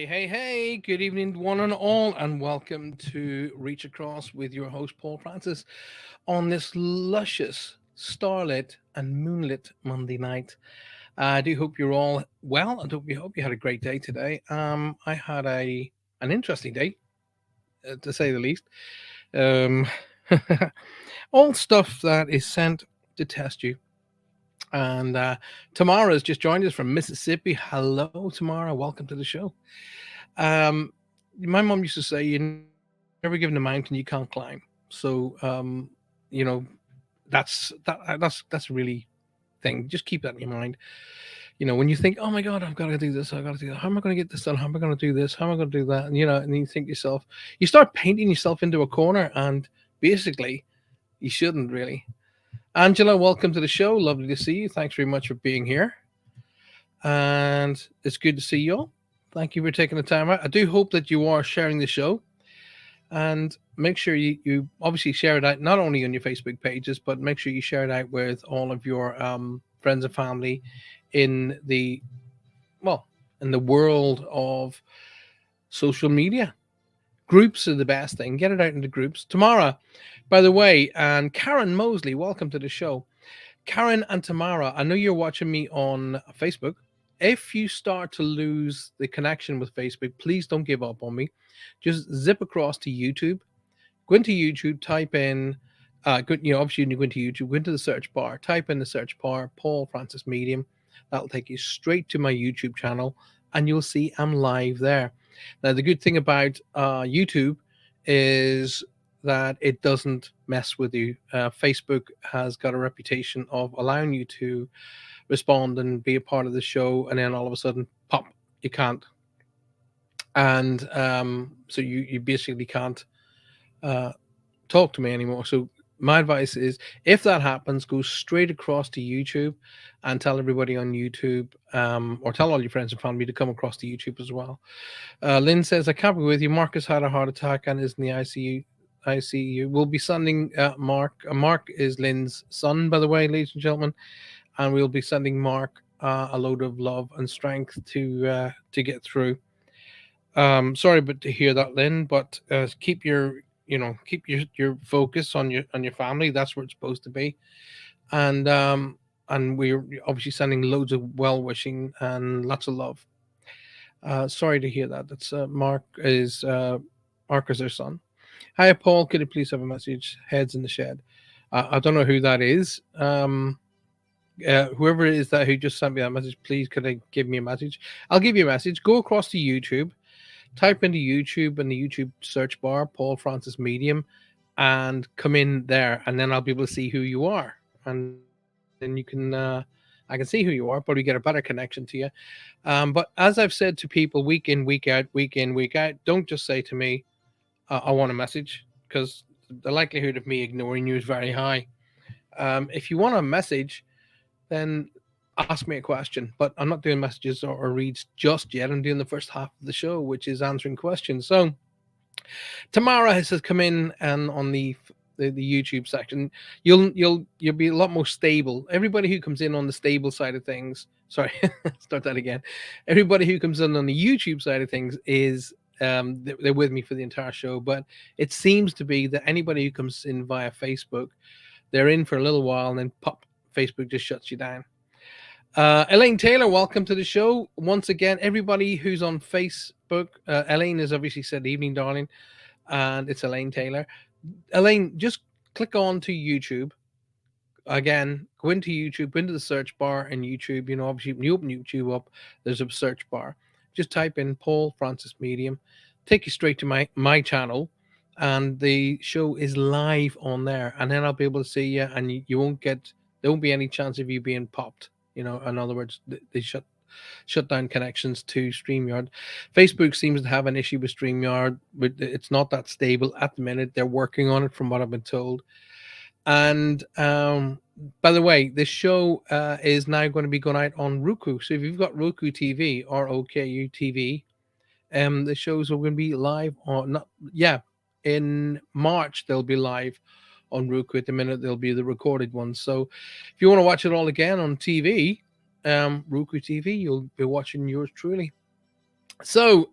Hey, good evening, one and all, and welcome to Reach Across with your host, Paul Francis, on this luscious, starlit, and moonlit Monday night. I do hope you're all well, and hope you had a great day today. I had an interesting day, to say the least. Um, all stuff that is sent to test you. And Tamara's just joined us from Mississippi. Hello, Tamara. Welcome to the show. Um, my mom used to say, "You never given a mountain you can't climb." So you know, that's a really thing. Just keep that in your mind. When you think, "Oh my God, I've got to do this. I got to do that. How am I going to get this done? How am I going to do this? How am I going to do that?" And you think to yourself, you start painting yourself into a corner, and basically, you shouldn't really. Angela, welcome to the show. Lovely to see you. Thanks very much for being here, and it's good to see you all. Thank you for taking the time out. I do hope that you are sharing the show, and make sure you obviously share it out not only on your Facebook pages, but make sure you share it out with all of your friends and family in the well in the world of social media. Groups are the best thing. Get it out into groups. Tamara, by the way, and Karen Mosley, welcome to the show. Karen and Tamara, I know you're watching me on Facebook. If you start to lose the connection with Facebook, please don't give up on me. Just zip across to YouTube. Go into YouTube, type in, obviously when you go into YouTube, go into the search bar, type in the search bar, Paul Francis Medium. That'll take you straight to my YouTube channel, and you'll see I'm live there. Now, the good thing about YouTube is that it doesn't mess with you. Facebook has got a reputation of allowing you to respond and be a part of the show, and then all of a sudden, pop, you can't. And so you basically can't uh, talk to me anymore. So my advice is, if that happens, go straight across to YouTube and tell everybody on YouTube, or tell all your friends and family to come across to YouTube as well. Lynn says, I can't be with you. Marcus had a heart attack and is in the ICU. We'll be sending Mark. Mark is Lynn's son, by the way, ladies and gentlemen, and we'll be sending Mark a load of love and strength to get through. Sorry, but to hear that, Lynn. But keep your focus on your family. That's where it's supposed to be, and we're obviously sending loads of well wishing and lots of love. Sorry to hear that. That's Mark is their son. Hi, Paul. Could you please have a message? Heads in the shed. I don't know who that is. Whoever it is that who just sent me that message, please could I give me a message? I'll give you a message. Go across to YouTube, type into YouTube in the YouTube search bar, Paul Francis Medium, and come in there, and then I'll be able to see who you are, and then I can see who you are, but we get a better connection to you. But as I've said to people week in, week out, don't just say to me, "I want a message," because the likelihood of me ignoring you is very high. If you want a message, then ask me a question. But I'm not doing messages or reads just yet. I'm doing the first half of the show, which is answering questions. So Tamara has come in and on the YouTube section, you'll be a lot more stable. Everybody who comes in on the stable side of things, sorry, start that again. Everybody who comes in on the YouTube side of things is they're with me for the entire show. But it seems to be that anybody who comes in via Facebook, they're in for a little while and then pop, Facebook just shuts you down. Elaine Taylor, welcome to the show once again. Everybody who's on Facebook, Elaine has obviously said evening, darling, and it's Elaine Taylor. Elaine, just click on to YouTube again. Go into YouTube, go into the search bar in YouTube. Obviously, when you open YouTube up, there's a search bar. Just type in Paul Francis Medium, take you straight to my channel, and the show is live on there. And then I'll be able to see you, and you won't get there won't be any chance of you being popped. In other words, they shut down connections to StreamYard. Facebook seems to have an issue with StreamYard, but it's not that stable at the minute. They're working on it, from what I've been told. And by the way, this show is now going to be going out on Roku. So if you've got Roku TV or OKU TV, the shows are going to be live on. In March they'll be live on Roku. At the minute they'll be the recorded ones. So if you want to watch it all again on TV, Roku TV, you'll be watching yours truly. So,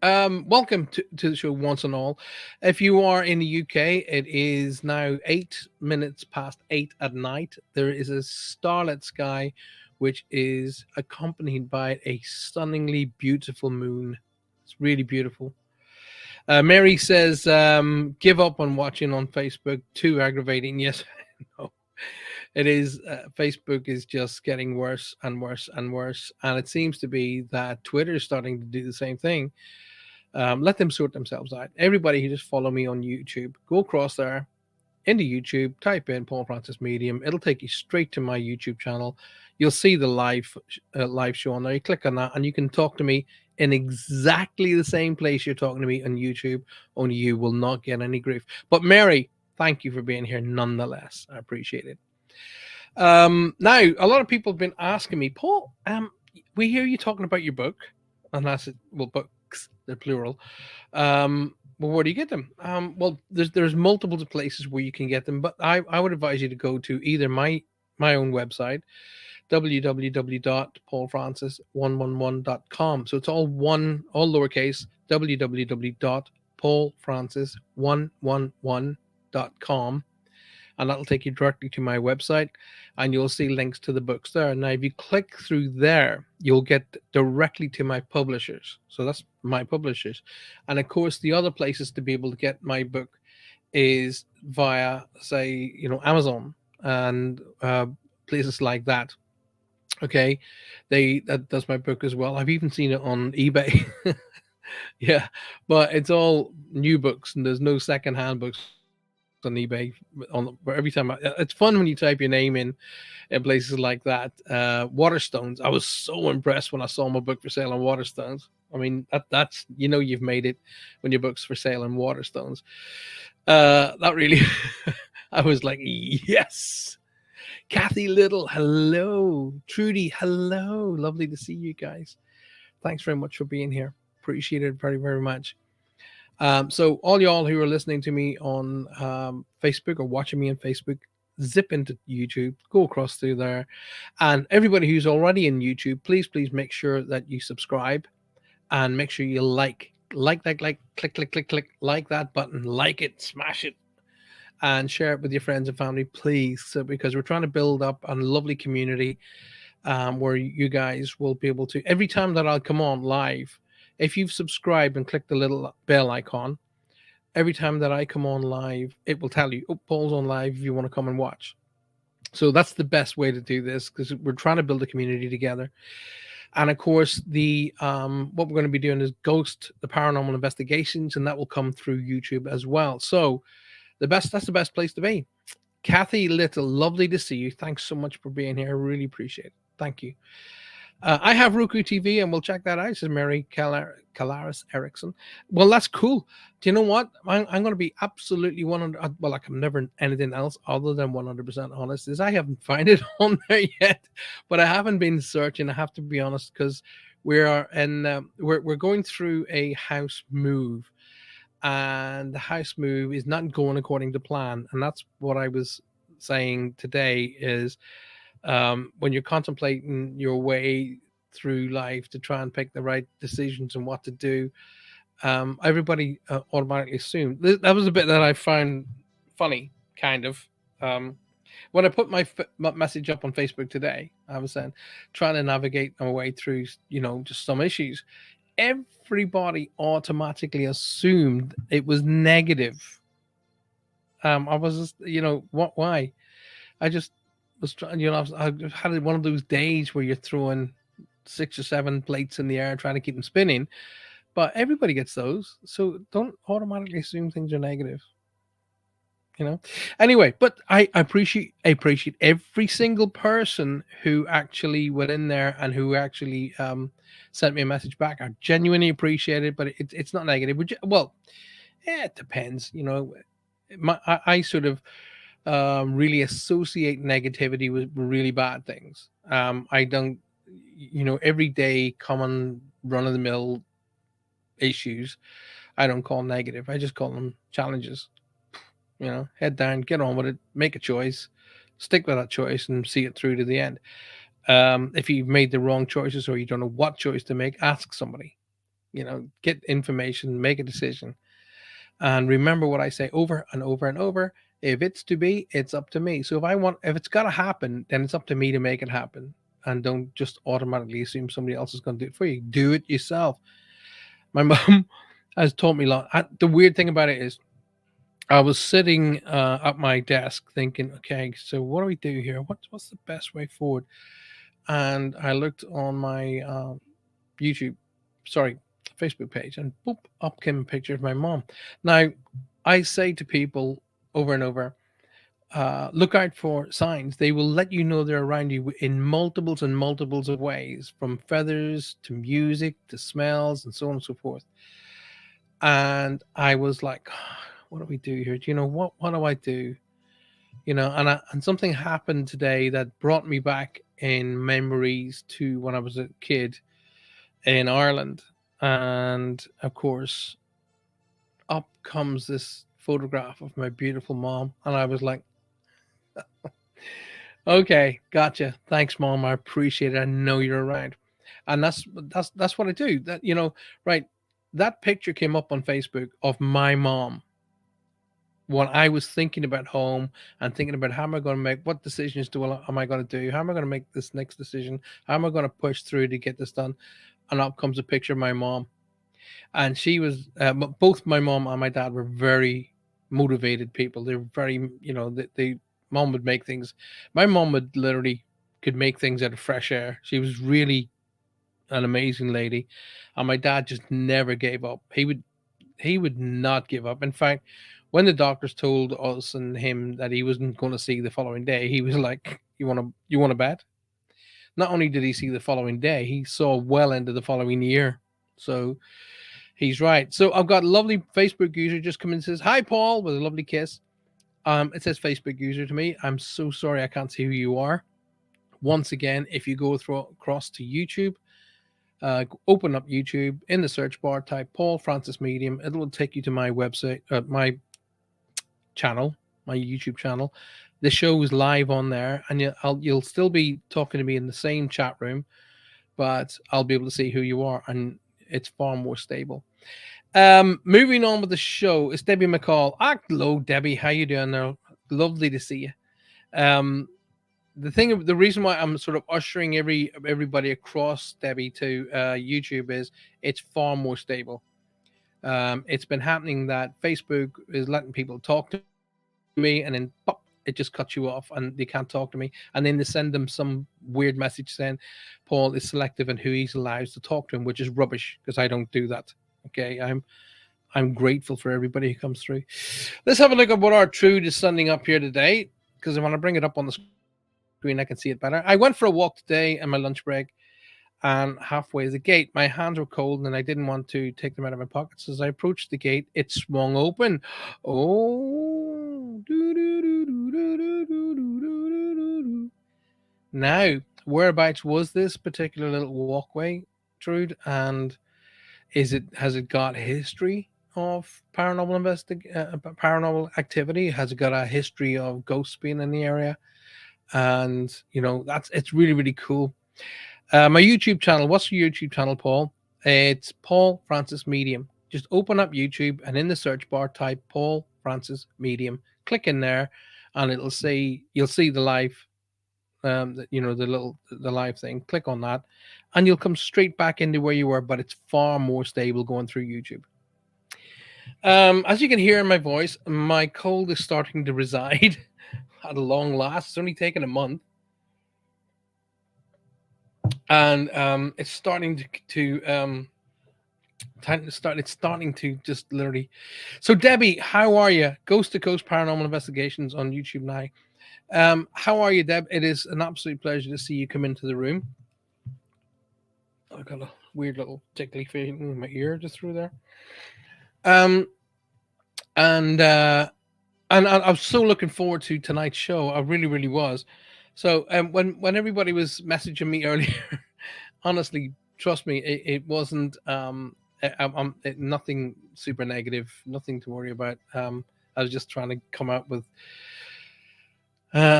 welcome to the show, once and all. If you are in the UK, it is now 8 minutes past 8 at night. There is a starlit sky, which is accompanied by a stunningly beautiful moon. It's really beautiful. Mary says, "Give up on watching on Facebook. Too aggravating." Yes, no, it is. Facebook is just getting worse and worse and worse, and it seems to be that Twitter is starting to do the same thing. Let them sort themselves out. Everybody who just follow me on YouTube, go across there into YouTube, type in Paul Francis Medium. It'll take you straight to my YouTube channel. You'll see the live show on there. You click on that, and you can talk to me in exactly the same place you're talking to me on YouTube. Only you will not get any grief. But Mary, thank you for being here nonetheless. I appreciate it. Now, a lot of people have been asking me, Paul, we hear you talking about your book, and that's it. Well, books, they're plural. Well, where do you get them? Well, there's multiple places where you can get them, but I would advise you to go to either my own website, www.paulfrancis111.com. So it's all one, all lowercase, www.paulfrancis111.com, and that'll take you directly to my website, and you'll see links to the books there. Now, if you click through there, you'll get directly to my publishers. So that's my publishers. And of course, the other places to be able to get my book is via, say, Amazon and places like that. Okay, that does my book as well. I've even seen it on eBay. Yeah, but it's all new books, and there's no second-hand books on eBay. Every time it's fun when you type your name in places like that. Waterstones. I was so impressed when I saw my book for sale on Waterstones. I mean, that's you've made it when your book's for sale on Waterstones. That really, I was like, yes. Kathy Little, hello. Trudy, hello. Lovely to see you guys. Thanks very much for being here. Appreciate it very, very much. So all y'all who are listening to me on Facebook or watching me on Facebook, zip into YouTube, go across through there, and everybody who's already in YouTube, please make sure that you subscribe and make sure you click, click, click, click, like that button, like it, smash it, and share it with your friends and family, please. So because we're trying to build up a lovely community where you guys will be able to, every time that I'll come on live, if you've subscribed and clicked the little bell icon, every time that I come on live, it will tell you, oh, Paul's on live if you want to come and watch. So that's the best way to do this, because we're trying to build a community together. And of course, the what we're going to be doing is Ghost, the paranormal investigations, and that will come through YouTube as well. So that's the best place to be. Kathy Little, lovely to see you. Thanks so much for being here. I really appreciate it. Thank you. I have Roku TV, and we'll check that out, says Mary Calaris Erickson. Well, that's cool. Do you know what? I'm going to be absolutely 100. Well, like I'm never anything else other than 100% honest. Is I haven't found it on there yet, but I haven't been searching. I have to be honest, because we're going through a house move, and the house move is not going according to plan, and that's what I was saying today. Is when you're contemplating your way through life to try and pick the right decisions and what to do, everybody automatically assumed that was a bit that I found funny, kind of. Um, when I put my message up on Facebook today, I was saying trying to navigate my way through, just some issues. Everybody automatically assumed it was negative. I was just, what? Why? I just was trying, I had one of those days where you're throwing 6 or 7 plates in the air trying to keep them spinning, but everybody gets those. So don't automatically assume things are negative, you know? Anyway, but I appreciate every single person who actually went in there and who actually sent me a message back. I genuinely appreciate it, but it's not negative. Well, yeah, it depends, I sort of really associate negativity with really bad things. I don't, every day common run of the mill issues, I don't call negative. I just call them challenges. Head down, get on with it, make a choice, stick with that choice, and see it through to the end. If you've made the wrong choices or you don't know what choice to make, ask somebody. get information, make a decision, and remember what I say over and over and over. If it's to be, it's up to me. So if it's got to happen, then it's up to me to make it happen. And don't just automatically assume somebody else is going to do it for you. Do it yourself. My mom has taught me a lot. The weird thing about it is, I was sitting at my desk thinking, okay, so what do we do here? What's the best way forward? And I looked on my YouTube, sorry, Facebook page, and boop, up came a picture of my mom. Now, I say to people over and over, look out for signs. They will let you know they're around you in multiples and multiples of ways, from feathers to music to smells and so on and so forth. And I was like, what do we do here? Do you know what do I do? And something happened today that brought me back in memories to when I was a kid in Ireland. And of course, up comes this photograph of my beautiful mom. And I was like, okay, gotcha. Thanks, mom. I appreciate it. I know you're around. And that's what I do. Right. That picture came up on Facebook of my mom when I was thinking about home and thinking about how am I going to make, what decisions am I going to do? How am I going to make this next decision? How am I going to push through to get this done? And up comes a picture of my mom. And she was, both my mom and my dad were very motivated people. They were very, mom would make things. My mom would literally could make things out of fresh air. She was really an amazing lady. And my dad just never gave up. He would not give up. In fact, when the doctors told us and him that he wasn't going to see the following day, he was like, "You want to bet?" Not only did he see the following day, he saw well into the following year. So he's right. So I've got a lovely Facebook user just come in and says, "Hi, Paul," with a lovely kiss. It says Facebook user to me. I'm so sorry I can't see who you are. Once again, if you go across to YouTube, open up YouTube in the search bar, type Paul Francis Medium. It will take you to my website, my channel, my YouTube channel. The show is live on there, and you'll still be talking to me in the same chat room, but I'll be able to see who you are, and it's far more stable. Moving on with the show, it's Debbie McCall. Hello, Debbie. How you doing there? Lovely to see you. Um, the reason why I'm sort of ushering everybody across, Debbie, to YouTube is it's far more stable. It's been happening that Facebook is letting people talk to me, and then pop, it just cuts you off, and they can't talk to me, and then they send them some weird message saying Paul is selective in who he's allowed to talk to him, which is rubbish because I don't do that. Okay, I'm grateful for everybody who comes through. Let's have a look at what our truth is sending up here today, because I want to bring it up on the screen. I can see it better. I went for a walk today in my lunch break, and halfway the gate, my hands were cold and I didn't want to take them out of my pockets. As I approached the gate, it swung open. Oh, now, whereabouts was this particular little walkway, Trude? And has it got history of paranormal activity? Has it got a history of ghosts being in the area? And it's really, really cool. My YouTube channel. What's your YouTube channel, Paul? It's Paul Francis Medium. Just open up YouTube and in the search bar type Paul Francis Medium. Click in there, and you'll see the live, the live thing. Click on that, and you'll come straight back into where you were. But it's far more stable going through YouTube. As you can hear in my voice, my cold is starting to reside at a long last. It's only taken a month. And it's starting it's starting to just literally. So Debbie, how are you? Ghost to Coast Paranormal Investigations on YouTube now. How are you, Deb? It is an absolute pleasure to see you come into the room. I got a weird little tickly feeling in my ear just through there. Um and I was so looking forward to tonight's show. I really, really was. So when everybody was messaging me earlier, honestly, trust me, it wasn't nothing super negative, nothing to worry about. I was just trying to come up with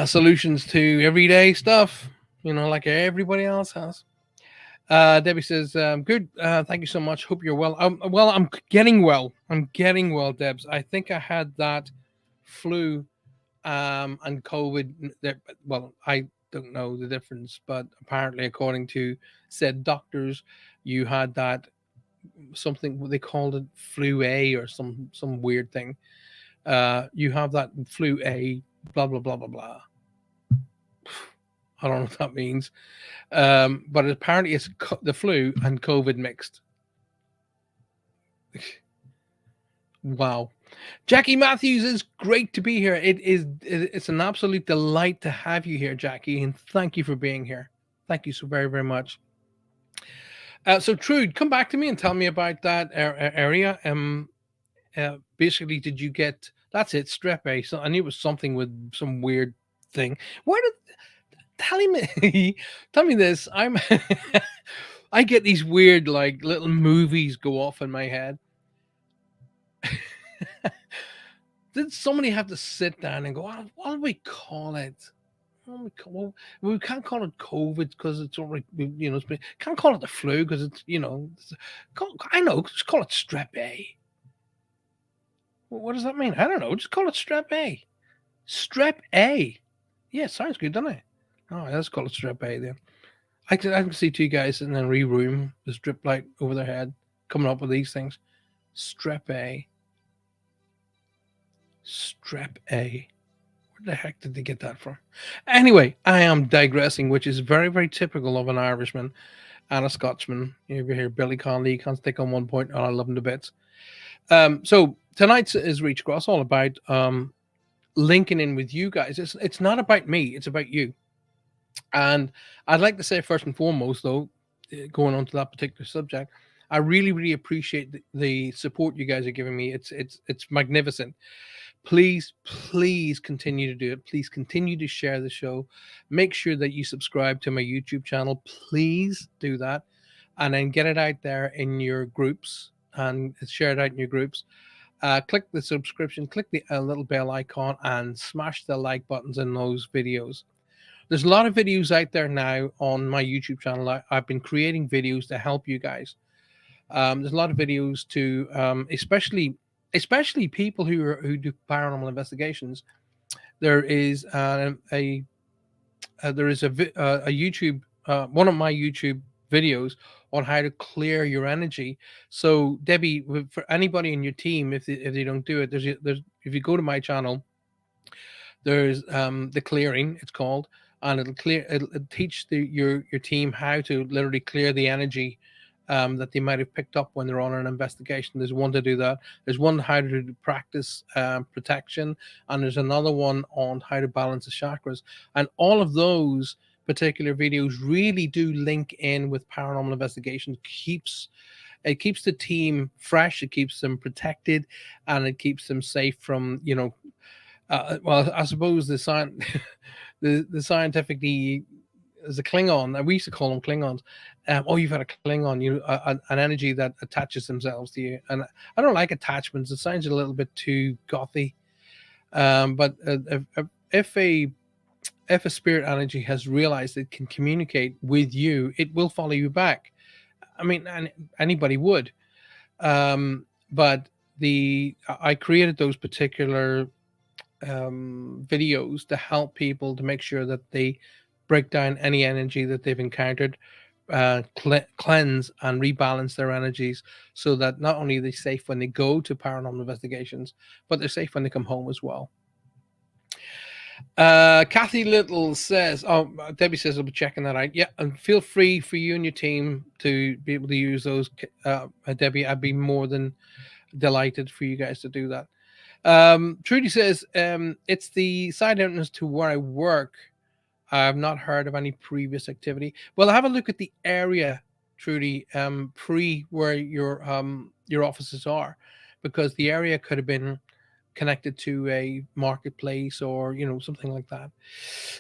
solutions to everyday stuff, like everybody else has. Debbie says, "Good. Thank you so much. Hope you're well. Well, I'm getting well. I'm getting well, Debs. I think I had that flu and COVID. Well, I don't know the difference, but apparently, according to said doctors, you had that something what they called it flu A or some weird thing. You have that flu A, blah blah blah blah blah. I don't know what that means, but apparently it's the flu and COVID mixed. Wow. Jackie Matthews, is great to be here. It's an absolute delight to have you here, Jackie, and thank you for being here. Thank you so very, very much. So Trude, come back to me and tell me about that area. Basically, did you get that's it, strep A? So I knew it was something with some weird thing. Where did tell me tell me this? I'm I get these weird like little movies go off in my head. Did somebody have to sit down and go, what do we call it? Well, we can't call it COVID because it's already, can't call it the flu because I know, just call it strep A. Well, what does that mean? I don't know. Just call it strep A. Strep A. Yeah, sounds good, doesn't it? Oh, let's call it strep A then. I can see two guys in a room, the strip light over their head, coming up with these things. Strep A. Strep A. Where the heck did they get that from? Anyway, I am digressing, which is very, very typical of an Irishman and a Scotsman. You ever hear Billy Connolly can't stick on one point, and I love him to bits. So tonight's is Reach Across all about linking in with you guys. It's not about me; it's about you. And I'd like to say first and foremost, though, going on to that particular subject, I really, really appreciate the support you guys are giving me. It's magnificent. Please continue to do it. Please continue to share the show. Make sure that you subscribe to my YouTube channel. Please do that, and then get it out there in your groups and share it out in your groups. Click the subscription, click the little bell icon, and smash the like buttons in those videos. There's a lot of videos out there now on my YouTube channel. I've been creating videos to help you guys. There's a lot of videos to, especially people who do paranormal investigations. There is a YouTube one of my YouTube videos on how to clear your energy. So Debbie, for anybody in your team, if they don't do it, there's if you go to my channel, there's the clearing, it's called, and it'll teach your team how to literally clear the energy that they might have picked up when they're on an investigation. There's one to do that. There's one how to practice protection, and there's another one on how to balance the chakras. And all of those particular videos really do link in with paranormal investigation. It keeps the team fresh, it keeps them protected, and it keeps them safe from well, I suppose the scientifically as a Klingon, and we used to call them Klingons. Oh, you've had a Klingon, an energy that attaches themselves to you, and I don't like attachments. It sounds a little bit too gothy. But if a if a spirit energy has realized it can communicate with you, it will follow you back. I mean, anybody would. But I created those particular videos to help people to make sure that they break down any energy that they've encountered, cleanse and rebalance their energies so that not only are they safe when they go to paranormal investigations, but they're safe when they come home as well. Kathy Little says, "Oh, Debbie says I'll be checking that out." Yeah, and feel free for you and your team to be able to use those. Debbie, I'd be more than delighted for you guys to do that. Trudy says, "It's the side entrance to where I work. I've not heard of any previous activity." Well, have a look at the area, Trudy, pre where your offices are, because the area could have been connected to a marketplace or something like that.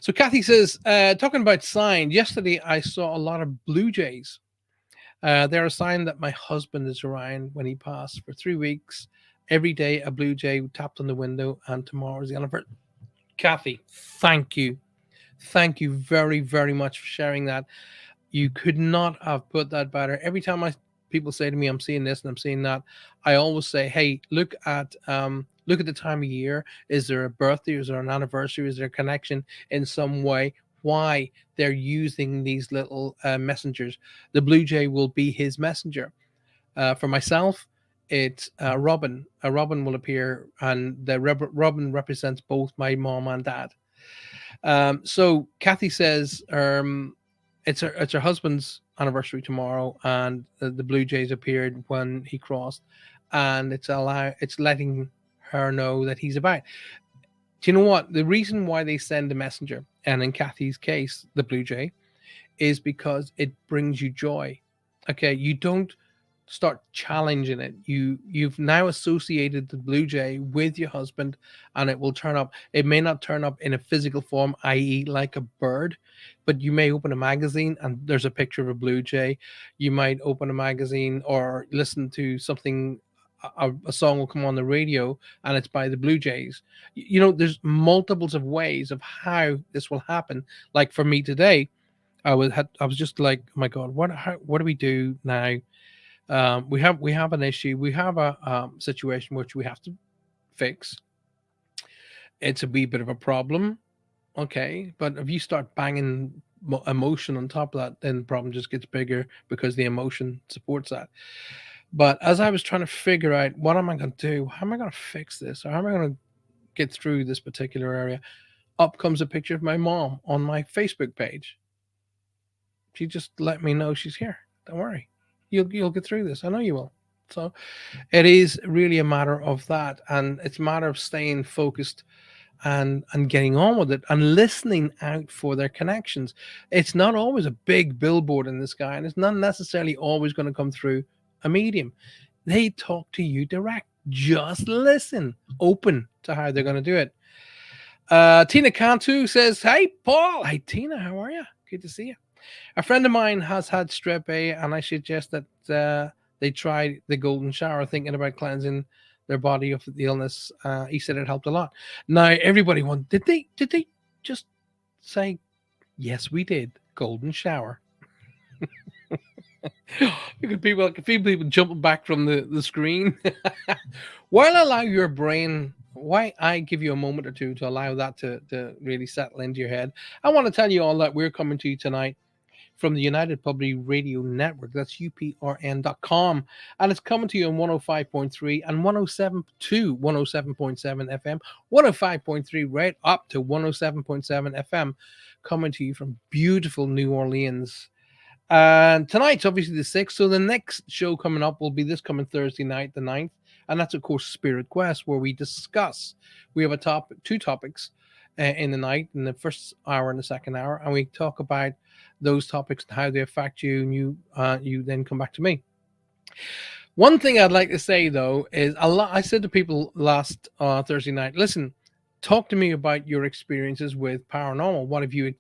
So Kathy says, talking about sign, yesterday I saw a lot of blue jays. They're a sign that my husband is around when he passed. For 3 weeks every day a blue jay tapped on the window, and tomorrow is the anniversary. Kathy, thank you very, very much for sharing that. You could not have put that better. Every time people say to me, "I'm seeing this and I'm seeing that," I always say, "Hey, look at the time of year. Is there a birthday? Is there an anniversary? Is there a connection in some way? Why they're using these little messengers? The blue jay will be his messenger. For myself, it's Robin. A robin will appear, and the robin represents both my mom and dad. So Kathy says it's her husband's anniversary tomorrow, and the Blue Jays appeared when he crossed, and it's letting her know that he's about. Do you know what? The reason why they send a messenger, and in Kathy's case, the Blue Jay, is because it brings you joy. Okay, you don't start challenging it. You've now associated the blue jay with your husband, and it will turn up. It may not turn up in a physical form, i.e., like a bird, but you may open a magazine and there's a picture of a blue jay. You might open a magazine or listen to something. A song will come on the radio and it's by the Blue Jays. There's multiples of ways of how this will happen. Like for me today, I was just like, oh my god, what do we do now? We have an issue. We have a situation which we have to fix. It's a wee bit of a problem, okay. But if you start banging emotion on top of that, then the problem just gets bigger because the emotion supports that. But as I was trying to figure out what am I going to do, how am I going to fix this, or how am I going to get through this particular area, up comes a picture of my mom on my Facebook page. She just let me know she's here. Don't worry, you'll get through this. I know you will. So it is really a matter of that, and it's a matter of staying focused and getting on with it and listening out for their connections. It's not always a big billboard in the sky, and it's not necessarily always going to come through a medium. They talk to you direct. Just listen, open to how they're going to do it. Tina Cantu says, "Hey, Paul. Hey, Tina. How are you? Good to see you. A friend of mine has had strep A, and I suggest that they try the golden shower, thinking about cleansing their body of the illness. He said it helped a lot. Now, everybody went, did they just say, yes, we did, golden shower? You could people, I can feel people jumping back from the screen. While allow your brain, why I give you a moment or two to allow that to really settle into your head. I want to tell you all that we're coming to you tonight from the United Public Radio Network. That's uprn.com. And it's coming to you on 105.3 and 107 to 107.7 FM, 105.3 right up to 107.7 FM, coming to you from beautiful New Orleans. And tonight's obviously the 6th. So the next show coming up will be this coming Thursday night, the 9th. And that's, of course, Spirit Quest, where we discuss. We have two topics in the night, in the first hour and the second hour. And we talk about those topics and how they affect you. And you then come back to me. One thing I'd like to say, though, is I said to people last Thursday night, listen, talk to me about your experiences with paranormal. What have you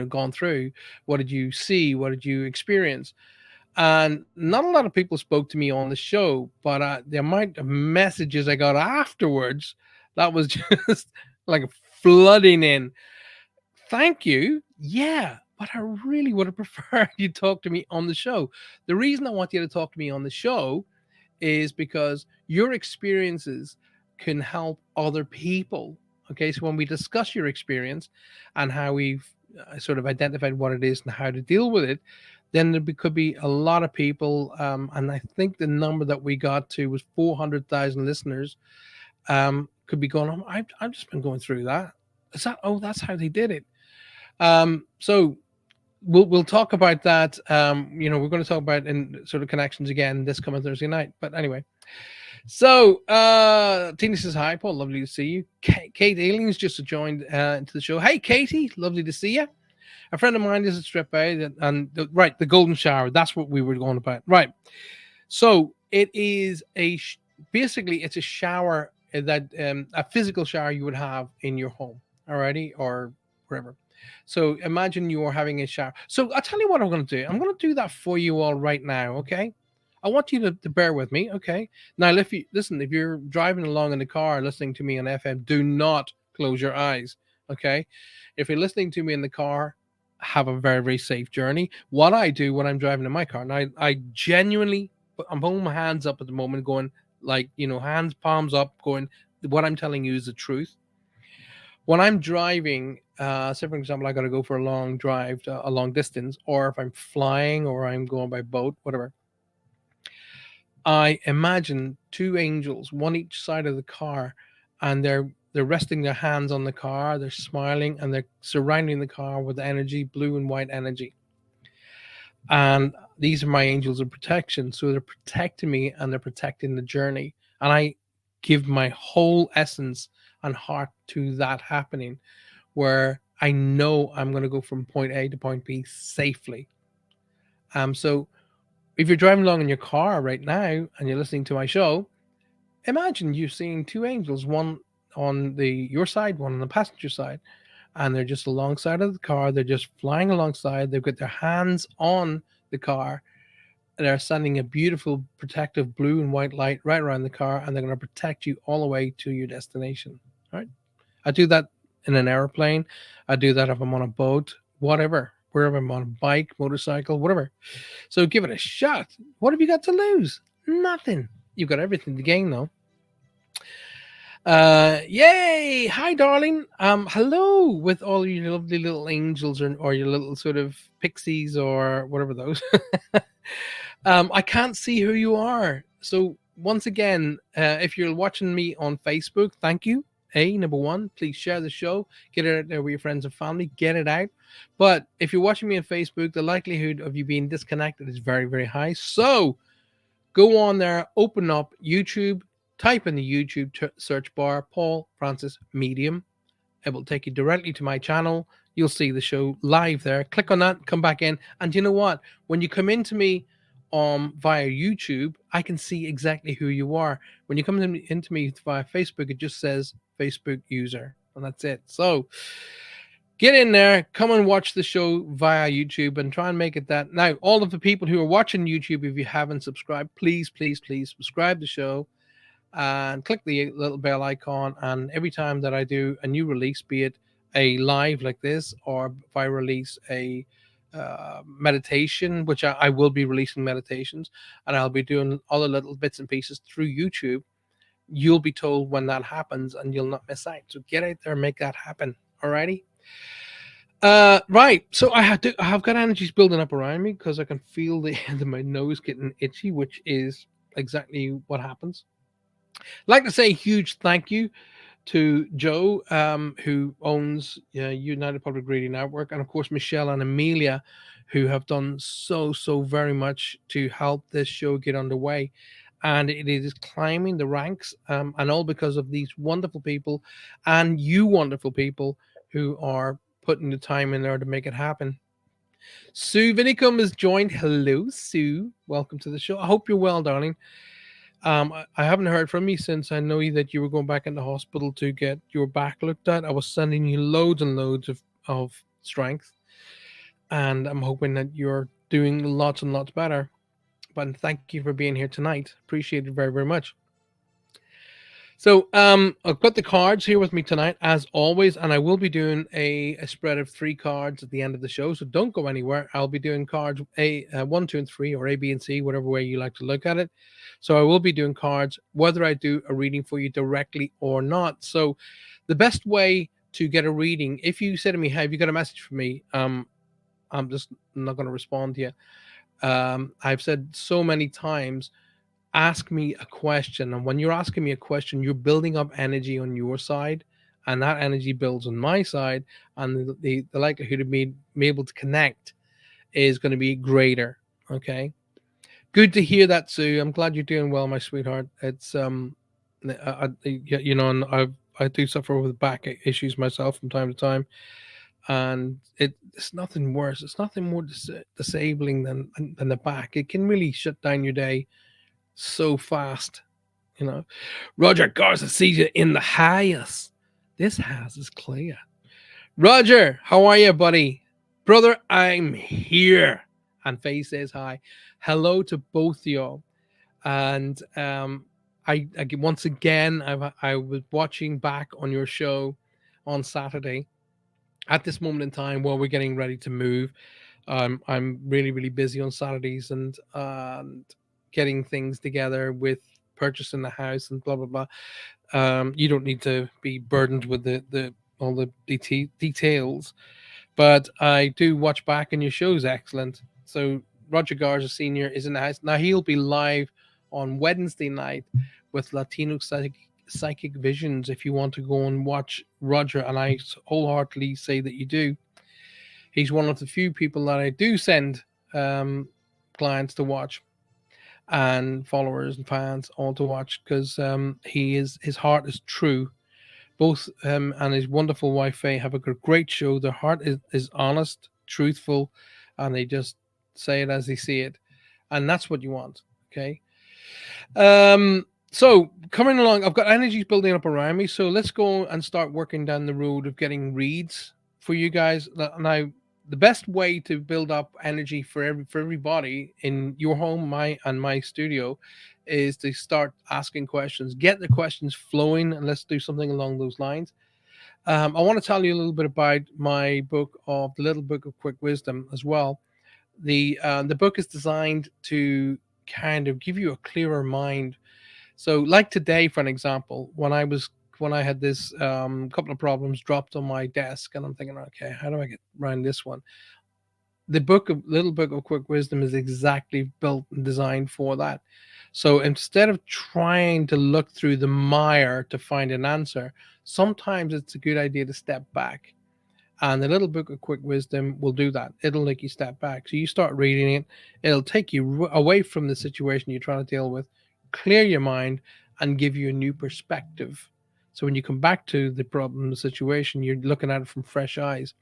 gone through? What did you see? What did you experience? And not a lot of people spoke to me on the show, but the amount of messages I got afterwards, that was just like flooding in. Thank you. Yeah, but I really would have preferred you talk to me on the show. The reason I want you to talk to me on the show is because your experiences can help other people. Okay, so when we discuss your experience and how we've sort of identified what it is and how to deal with it, then there could be a lot of people. And I think the number that we got to was 400,000 listeners. Could be going on. I've just been going through that. Is that? Oh, that's how they did it. So we'll talk about that. We're going to talk about in sort of connections again this coming Thursday night. But anyway, so Tina says hi, Paul. Lovely to see you. Kate Aliens just joined into the show. Hey, Katie, lovely to see you. A friend of mine is a strip A, and right, the golden shower. That's what we were going about. Right. So it is basically it's a shower that a physical shower you would have in your home, alrighty, or wherever. So imagine you are having a shower. So I'll tell you what I'm going to do. I'm going to do that for you all right now, okay? I want you to bear with me, okay? Now, if you're driving along in the car listening to me on FM, do not close your eyes, okay? If you're listening to me in the car, have a very, very safe journey. What I do when I'm driving in my car, and I genuinely, I'm holding my hands up at the moment, going like, hands, palms up, going, what I'm telling you is the truth. When I'm driving, say for example, I got to go for a long drive, a long distance, or if I'm flying or I'm going by boat, whatever, I imagine two angels, one each side of the car, and they're resting their hands on the car, they're smiling, and they're surrounding the car with energy, blue and white energy. And these are my angels of protection. So they're protecting me and they're protecting the journey. And I give my whole essence and heart to that happening, where I know I'm going to go from point A to point B safely. So if you're driving along in your car right now and you're listening to my show, imagine you seeing two angels, one on the your side, one on the passenger side, and they're just alongside of the car. They're just flying alongside. They've got their hands on the car. They're sending a beautiful protective blue and white light right around the car, and they're going to protect you all the way to your destination. All right. I do that in an airplane. I do that if I'm on a boat, whatever, wherever I'm on a bike, motorcycle, whatever. So give it a shot. What have you got to lose? Nothing. You've got everything to gain, though. Yay! Hi, darling. Hello with all your lovely little angels, or your little sort of pixies or whatever those. I can't see who you are. So once again, if you're watching me on Facebook, thank you. Number one, please share the show, get it out there with your friends and family, get it out. But if you're watching me on Facebook, the likelihood of you being disconnected is very, very high. So go on there, open up YouTube, type in the YouTube search bar, Paul Francis Medium. It will take you directly to my channel. You'll see the show live there. Click on that, come back in. And you know what? When you come into me via YouTube, I can see exactly who you are. When you come into me via Facebook, it just says Facebook user. And that's it. So get in there, come and watch the show via YouTube and try and make it that. Now, all of the people who are watching YouTube, if you haven't subscribed, please, please, please subscribe to the show and click the little bell icon. And every time that I do a new release, be it a live like this, or if I release a meditation, which I will be releasing meditations, and I'll be doing other little bits and pieces through YouTube, you'll be told when that happens and you'll not miss out. So get out there and make that happen. Alrighty. Right. So I have got energies building up around me because I can feel the end of my nose getting itchy, which is exactly what happens. I'd like to say a huge thank you to Joe, who owns United Public Radio Network, and of course Michelle and Amelia, who have done so very much to help this show get underway. And it is climbing the ranks, and all because of these wonderful people and you wonderful people who are putting the time in there to make it happen. Sue Vinicum has joined. Hello, Sue. Welcome to the show. I hope you're well, darling. I haven't heard from you since I know that you were going back in the hospital to get your back looked at. I was sending you loads and loads of strength, and I'm hoping that you're doing lots and lots better. But thank you for being here tonight. Appreciate it very, very much. So I've got the cards here with me tonight, as always, and I will be doing a spread of 3 cards at the end of the show. So don't go anywhere. I'll be doing cards A, 1, 2, and 3, or A, B, and C, whatever way you like to look at it. So I will be doing cards, whether I do a reading for you directly or not. So the best way to get a reading, if you say to me, "Hey, have you got a message for me?" I'm just not going to respond to you. I've said so many times, ask me a question. And when you're asking me a question, you're building up energy on your side, and that energy builds on my side. And the likelihood of me able to connect is going to be greater. Okay. Good to hear that, Sue. I'm glad you're doing well, my sweetheart. It's and I do suffer with back issues myself from time to time, and it's nothing worse. It's nothing more disabling than the back. It can really shut down your day so fast. You know, Roger Garza sees you in the house. This house is clear. Roger, how are you, buddy? Brother, I'm here. And Faye says hi. Hello to both of y'all. And once again, I was watching back on your show on Saturday, At this moment in time, while we're getting ready to move, I'm really, really busy on Saturdays and getting things together with purchasing the house and blah blah blah. You don't need to be burdened with the all the details, but I do watch back, and your show's excellent. So Roger Garza Senior is in the house now. He'll be live on Wednesday night with Latino Psychic Visions. If you want to go and watch Roger, and I wholeheartedly say that you do. He's one of the few people that I do send um, clients to watch, and followers and fans all to watch, because his heart is true. Both him and his wonderful wife Faye have a great show. Their heart is honest, truthful, and they just say it as they see it, and that's what you want. Okay. So coming along, I've got energies building up around me. So let's go and start working down the road of getting reads for you guys. Now, the best way to build up energy for everybody in your home, my studio, is to start asking questions. Get the questions flowing, and let's do something along those lines. I want to tell you a little bit about my book of the Little Book of Quick Wisdom as well. The book is designed to kind of give you a clearer mind. So, like today, for an example, when I had this couple of problems dropped on my desk, and I'm thinking, okay, how do I get around this one? The Little Book of Quick Wisdom is exactly built and designed for that. So instead of trying to look through the mire to find an answer, sometimes it's a good idea to step back, and the Little Book of Quick Wisdom will do that. It'll make you step back. So you start reading it, it'll take you away from the situation you're trying to deal with, clear your mind, and give you a new perspective. So when you come back to the problem, the situation, you're looking at it from fresh eyes.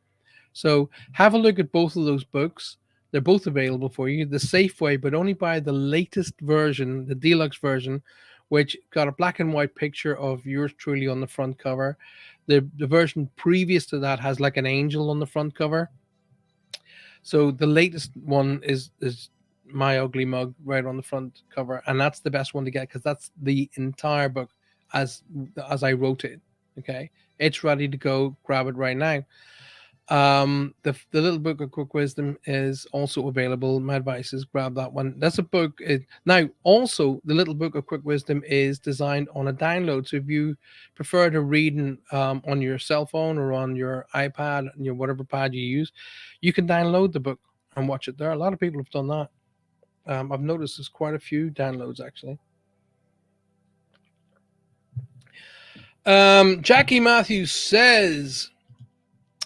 So have a look at both of those books. They're both available for you the safe way, but only buy the latest version, the deluxe version, which got a black and white picture of yours truly on the front cover. The version previous to that has like an angel on the front cover. So the latest one is my ugly mug right on the front cover, and that's the best one to get because that's the entire book as as I wrote it. Okay, it's ready to go. Grab it right now. The Little Book of Quick Wisdom is also available. My advice is grab that one. That's a book. Now, also, the Little Book of Quick Wisdom is designed on a download. So if you prefer to read on your cell phone or on your iPad, whatever pad you use, you can download the book and watch it there. A lot of people have done that. I've noticed there's quite a few downloads actually. Jackie Matthews says,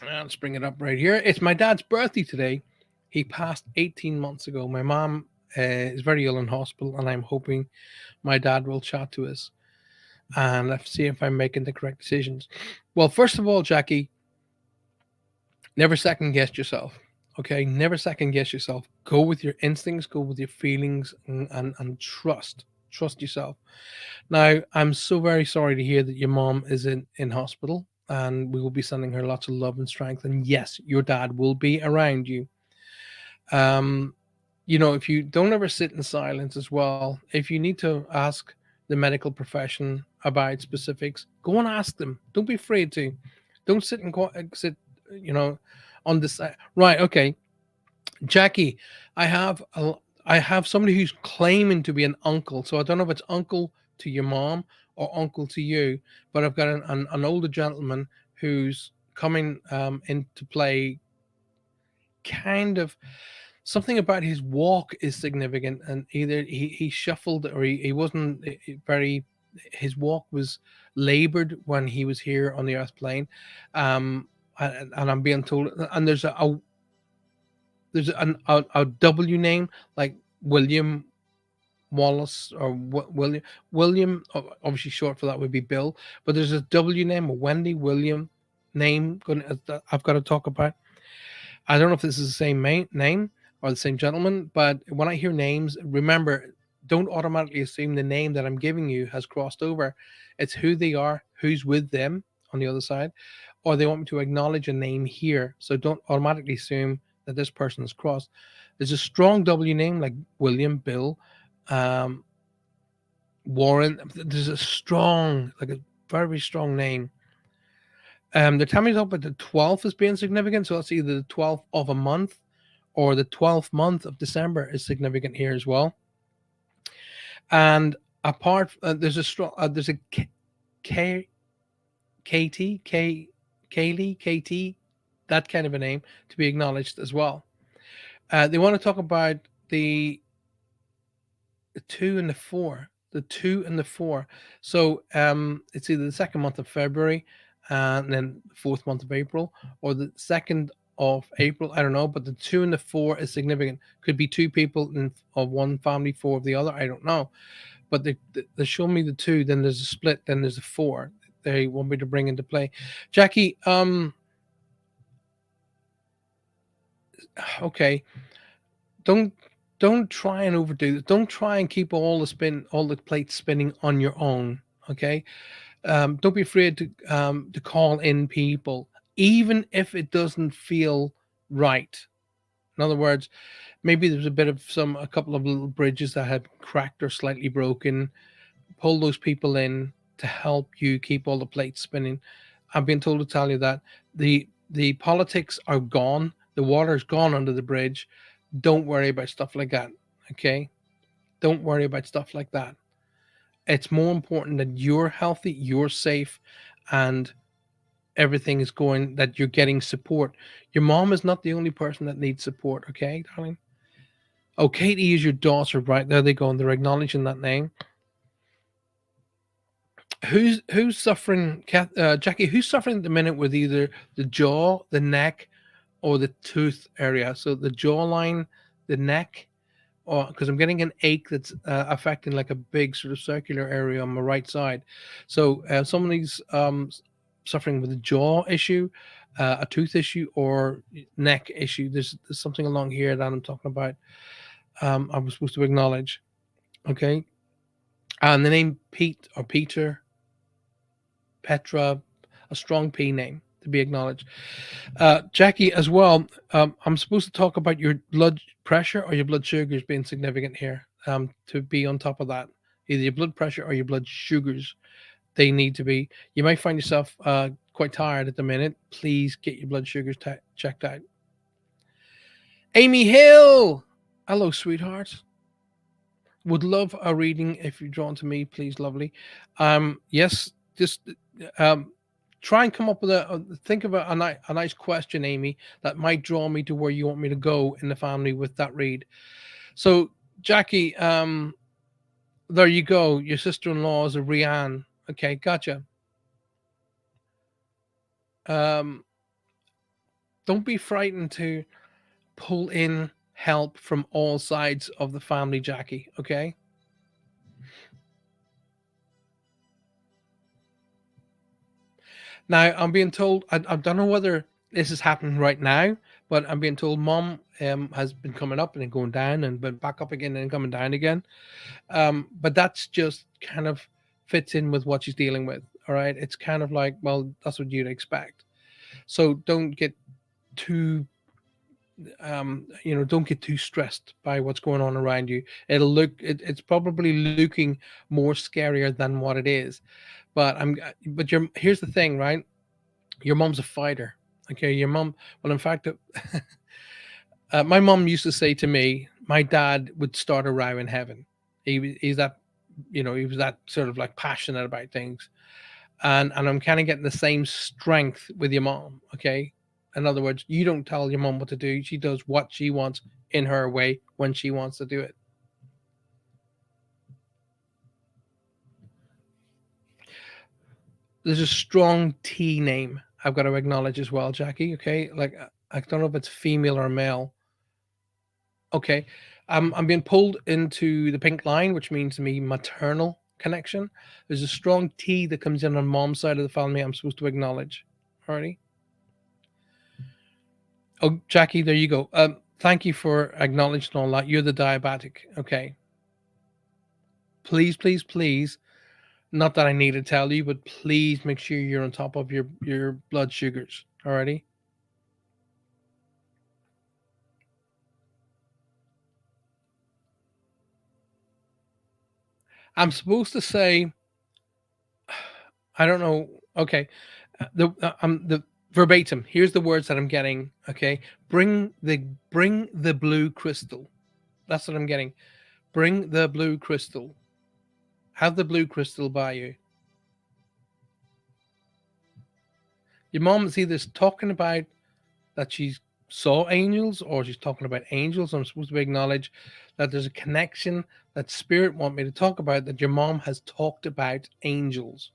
let's bring it up right here. It's my dad's birthday today. He passed 18 months ago. My mom is very ill in hospital, and I'm hoping my dad will chat to us and let's see if I'm making the correct decisions. Well, first of all, Jackie, never second guess yourself. Okay, never second guess yourself. Go with your instincts, go with your feelings, and trust yourself. Now, I'm so very sorry to hear that your mom is in hospital, and we will be sending her lots of love and strength. And yes, your dad will be around you. Um, if you don't ever sit in silence as well, if you need to ask the medical profession about specifics, go and ask them. Don't be afraid to. Don't sit and sit, you know, on the side. Right? Okay, Jackie, I have a, I have somebody who's claiming to be an uncle. So I don't know if it's uncle to your mom or uncle to you, but I've got an older gentleman who's coming into play. Kind of something about his walk is significant, and either he shuffled or he wasn't very. His walk was labored when he was here on the Earth plane, and I'm being told, and there's a W name like William Wallace or William. Obviously, short for that would be Bill, but there's a W name, a Wendy William name. I've got to talk about. I don't know if this is the same name or the same gentleman, but when I hear names, remember, don't automatically assume the name that I'm giving you has crossed over. It's who they are, who's with them on the other side, or they want me to acknowledge a name here. So don't automatically assume that this person is crossed. There's a strong W name like William, Bill, um, Warren. There's a strong, like a very strong name. They're telling me up at the 12th is being significant, so that's either the 12th of a month or the 12th month of December is significant here as well. And apart, there's a strong, there's a K, KT, Kaylee, KT, that kind of a name to be acknowledged as well. They want to talk about the two and the four, the two and the four. So it's either the second month of February and then the fourth month of April, or the second of April. I don't know, but the two and the four is significant. Could be two people in of one family, four of the other. I don't know, but they show me the two. Then there's a split. Then there's a four. They want me to bring into play. Jackie, okay, don't don't try and overdo this. Don't try and keep all the plates spinning on your own. Okay, don't be afraid to call in people, even if it doesn't feel right. In other words, maybe there's a bit of a couple of little bridges that had cracked or slightly broken. Pull those people in to help you keep all the plates spinning. I've been told to tell you that the politics are gone. The water's gone under the bridge. Don't worry about stuff like that. Okay? Don't worry about stuff like that. It's more important that you're healthy, you're safe, and everything is going, that you're getting support. Your mom is not the only person that needs support, okay, darling? Oh, Katie is your daughter, right? There they go, and they're acknowledging that name. Who's suffering, Jackie? Who's suffering at the minute with either the jaw, the neck, or the tooth area? So the jawline, the neck, or because I'm getting an ache that's affecting like a big sort of circular area on my right side. So somebody's suffering with a jaw issue, a tooth issue, or neck issue. There's something along here that I'm talking about. I was supposed to acknowledge. Okay, and the name Pete or Peter, Petra, a strong P name to be acknowledged. Jackie, as well, I'm supposed to talk about your blood pressure or your blood sugars being significant here. To be on top of that, either your blood pressure or your blood sugars, they need to be. You might find yourself quite tired at the minute. Please get your blood sugars checked out. Amy Hill, hello, sweetheart. Would love a reading if you're drawn to me, please, lovely. Yes, just um, try and come up with think of a nice question, Amy, that might draw me to where you want me to go in the family with that read. So, Jackie, there you go. Your sister-in-law is a Rianne. Okay, gotcha. Um, don't be frightened to pull in help from all sides of the family, Jackie. Okay. Now, I'm being told, I don't know whether this is happening right now, but I'm being told mom has been coming up and then going down and been back up again and coming down again. But that's just kind of fits in with what she's dealing with. All right. It's kind of like, well, that's what you'd expect. So don't get too, don't get too stressed by what's going on around you. It's probably looking more scarier than what it is. But here's the thing, right? Your mom's a fighter. Okay, your mom. Well, in fact, my mom used to say to me, my dad would start a row in heaven. He's that, he was that sort of like passionate about things, and I'm kind of getting the same strength with your mom. Okay, in other words, you don't tell your mom what to do; she does what she wants in her way when she wants to do it. There's a strong T name I've got to acknowledge as well, Jackie. Okay, like I don't know if it's female or male. Okay. I'm being pulled into the pink line, which means to me maternal connection. There's a strong T that comes in on mom's side of the family I'm supposed to acknowledge. Alrighty. Oh, Jackie, there you go. Thank you for acknowledging all that. You're the diabetic. Okay. Please, please, please. Not that I need to tell you, but please make sure you're on top of your blood sugars. Alrighty. I'm supposed to say, I don't know. Okay. The verbatim. Here's the words that I'm getting. Okay, bring the blue crystal. That's what I'm getting. Bring the blue crystal. Have the blue crystal by you. Your mom is either talking about that she saw angels, or she's talking about angels. I'm supposed to acknowledge that there's a connection that spirit want me to talk about, that your mom has talked about angels.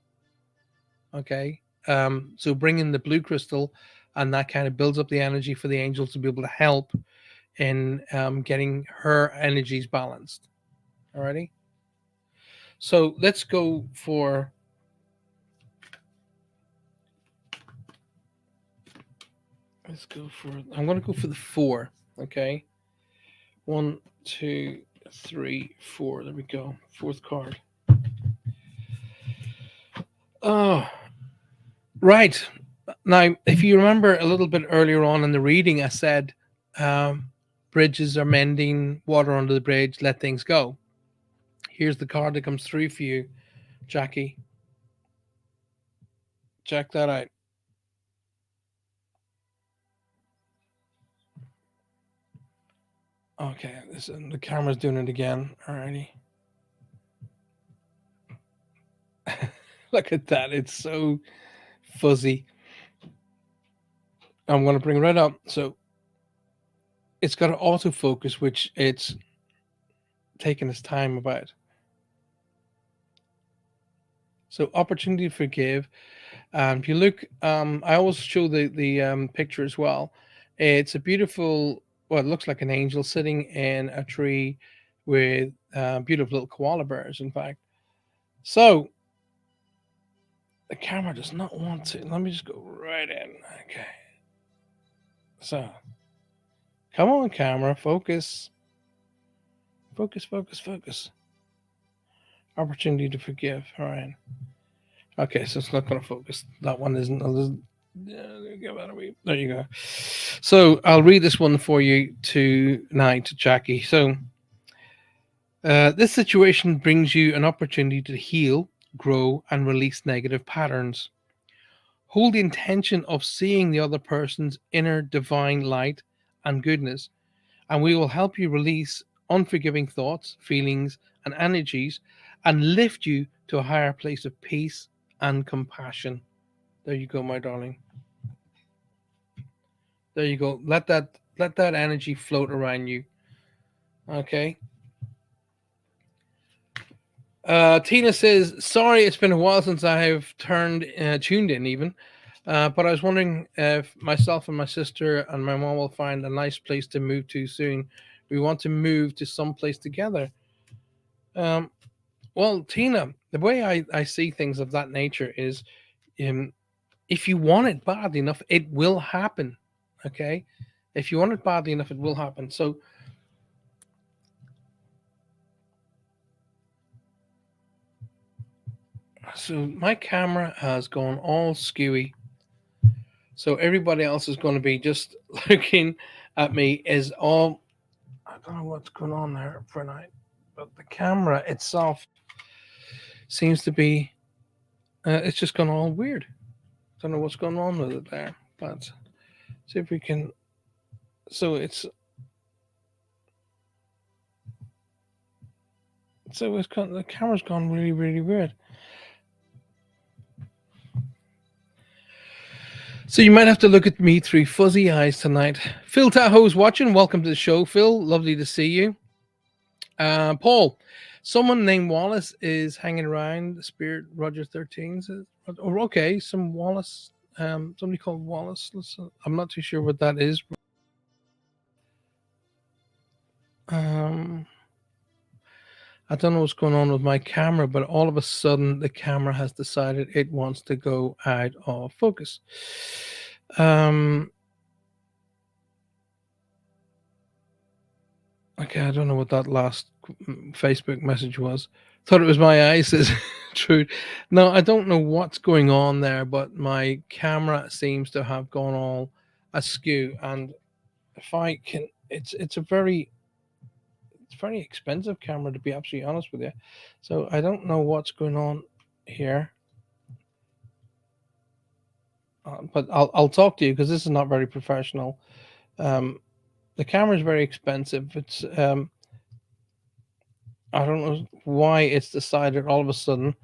Okay. So bring in the blue crystal, and that kind of builds up the energy for the angels to be able to help in getting her energies balanced. Alrighty. So let's go for I'm gonna go for the four. Okay. One, two, three, four. There we go. Fourth card. Oh, right. Now, if you remember a little bit earlier on in the reading, I said um, bridges are mending, water under the bridge, let things go. Here's the card that comes through for you, Jackie. Check that out. Okay, the camera's doing it again. Alrighty. Look at that. It's so fuzzy. I'm going to bring it right up. So it's got an autofocus, which it's taking its time about. So opportunity to forgive. If you look, I always show the picture as well. It's a beautiful, well, it looks like an angel sitting in a tree with beautiful little koala bears. In fact, so the camera does not want to. Let me just go right in. Okay. So come on, camera, focus, focus, focus, focus. Opportunity to forgive. All right. Okay, so it's not going to focus. That one isn't. There you go. So I'll read this one for you tonight, Jackie. So this situation brings you an opportunity to heal, grow, and release negative patterns. Hold the intention of seeing the other person's inner divine light and goodness, and we will help you release unforgiving thoughts, feelings, and energies, and lift you to a higher place of peace and compassion. There you go, my darling. There you go. Let that energy float around you. Okay. Tina says, "Sorry, it's been a while since I have tuned in even, but I was wondering if myself and my sister and my mom will find a nice place to move to soon. We want to move to some place together." Um, well, Tina, the way I see things of that nature is, um, if you want it bad enough, it will happen. Okay, if you want it badly enough, it will happen. So my camera has gone all skewy. So everybody else is going to be just looking at me as all. I don't know what's going on there for night, but the camera itself seems to be. It's just gone all weird. Don't know what's going on with it there, but see if we can. So it's the camera's gone really really weird. So you might have to look at me through fuzzy eyes tonight. Phil Tahoe's watching. Welcome to the show, Phil. Lovely to see you. Paul, someone named Wallace is hanging around. Spirit Roger 13 says, oh, okay, some Wallace, somebody called Wallace. I'm not too sure what that is. Um, I don't know what's going on with my camera, but all of a sudden the camera has decided it wants to go out of focus. Um, okay, I don't know what that last Facebook message was. Thought it was my eyes, says True. No, I don't know what's going on there, but my camera seems to have gone all askew. And if I can, it's very expensive camera, to be absolutely honest with you. So I don't know what's going on here. but I'll talk to you because this is not very professional. Um, the camera is very expensive. It's I don't know why it's decided all of a sudden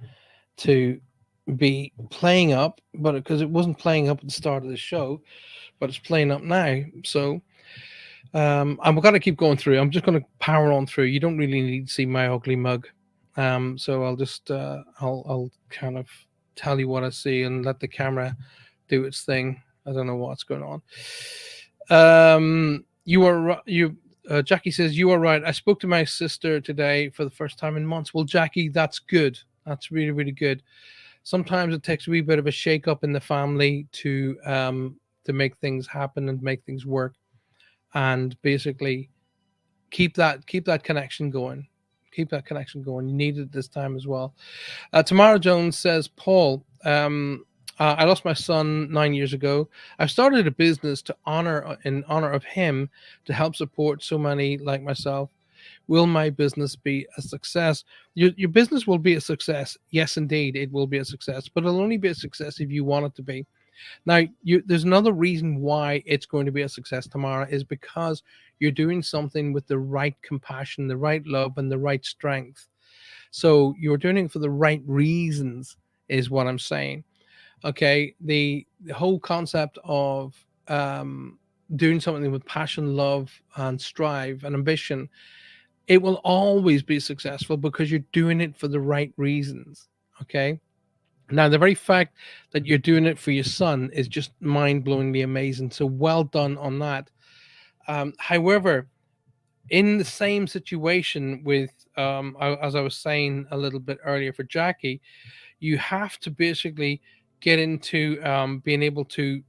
to be playing up, but because it wasn't playing up at the start of the show, but it's playing up now. So I'm gonna keep going through. I'm just gonna power on through. You don't really need to see my ugly mug. So I'll just I'll kind of tell you what I see and let the camera do its thing. I don't know what's going on. You are you. Jackie says you are right. I spoke to my sister today for the first time in months. Well, Jackie, that's good. That's really really good. Sometimes it takes a wee bit of a shake up in the family to make things happen and make things work, and basically keep that connection going. Keep that connection going. You need it this time as well. Tamara Jones says, Paul, I lost my son 9 years ago. I've started a business to honor in honor of him to help support so many like myself. Will my business be a success? Your business will be a success. Yes, indeed, it will be a success, but it'll only be a success if you want it to be. Now, there's another reason why it's going to be a success, Tamara, is because you're doing something with the right compassion, the right love, and the right strength. So you're doing it for the right reasons, is what I'm saying. Okay, the whole concept of doing something with passion, love, and strive and ambition, it will always be successful because you're doing it for the right reasons. Okay. Now, the very fact that you're doing it for your son is just mind blowingly amazing. So well done on that. However, in the same situation with, as I was saying a little bit earlier for Jackie, you have to basically get into being able to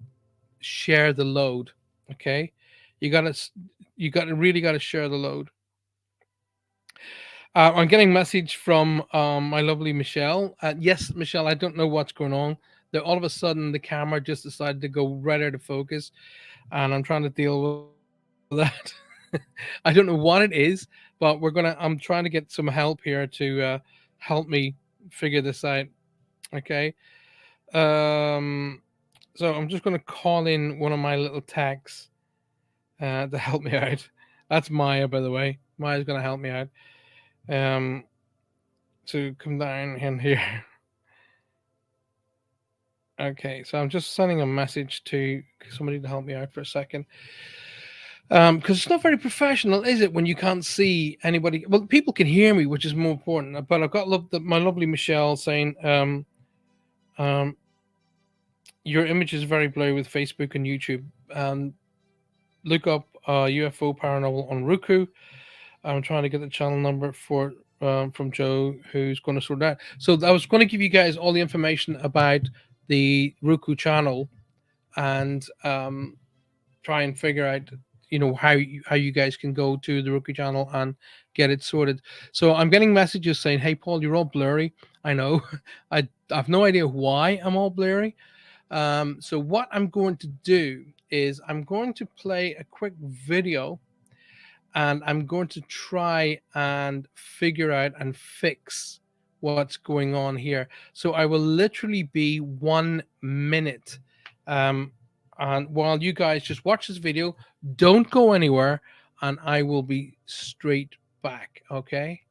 share the load. Okay, you got to really got to share the load. I'm getting message from my lovely Michelle. Yes, Michelle, I don't know what's going on. That all of a sudden the camera just decided to go right out of focus, and I'm trying to deal with that. I don't know what it is, but I'm trying to get some help here to help me figure this out. Okay. Um, so I'm just gonna call in one of my little techs to help me out. That's Maya, by the way. Maya's gonna help me out. Um, to come down in here. Okay, so I'm just sending a message to somebody to help me out for a second. Because it's not very professional, is it, when you can't see anybody? Well, people can hear me, which is more important. But I've got my lovely Michelle saying, um, your image is very blurry with Facebook and YouTube. Look up UFO Paranormal on Roku. I'm trying to get the channel number for from Joe, who's going to sort that. So I was going to give you guys all the information about the Roku channel and try and figure out, how you guys can go to the Roku channel and get it sorted. So I'm getting messages saying, "Hey, Paul, you're all blurry." I know. I've no idea why I'm all blurry. So what I'm going to do is I'm going to play a quick video and I'm going to try and figure out and fix what's going on here. So I will literally be 1 minute. Um, and while you guys just watch this video, don't go anywhere, and I will be straight back. Okay.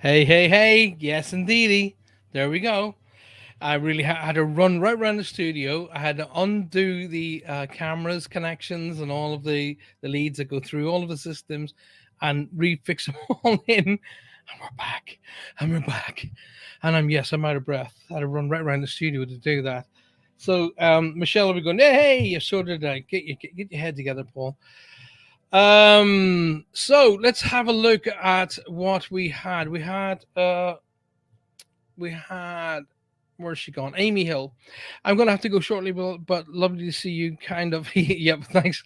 Hey, hey, hey. Yes, indeedy. There we go. I really had to run right around the studio. I had to undo the cameras connections and all of the leads that go through all of the systems and refix them all in. And we're back. And we're back. And yes, I'm out of breath. I had to run right around the studio to do that. So Michelle will be going, hey, you sorted it out. Get your head together, Paul. So let's have a look at what we had. We had where's she gone? Amy Hill. I'm gonna have to go shortly, but lovely to see you. Kind of. Yep. Thanks,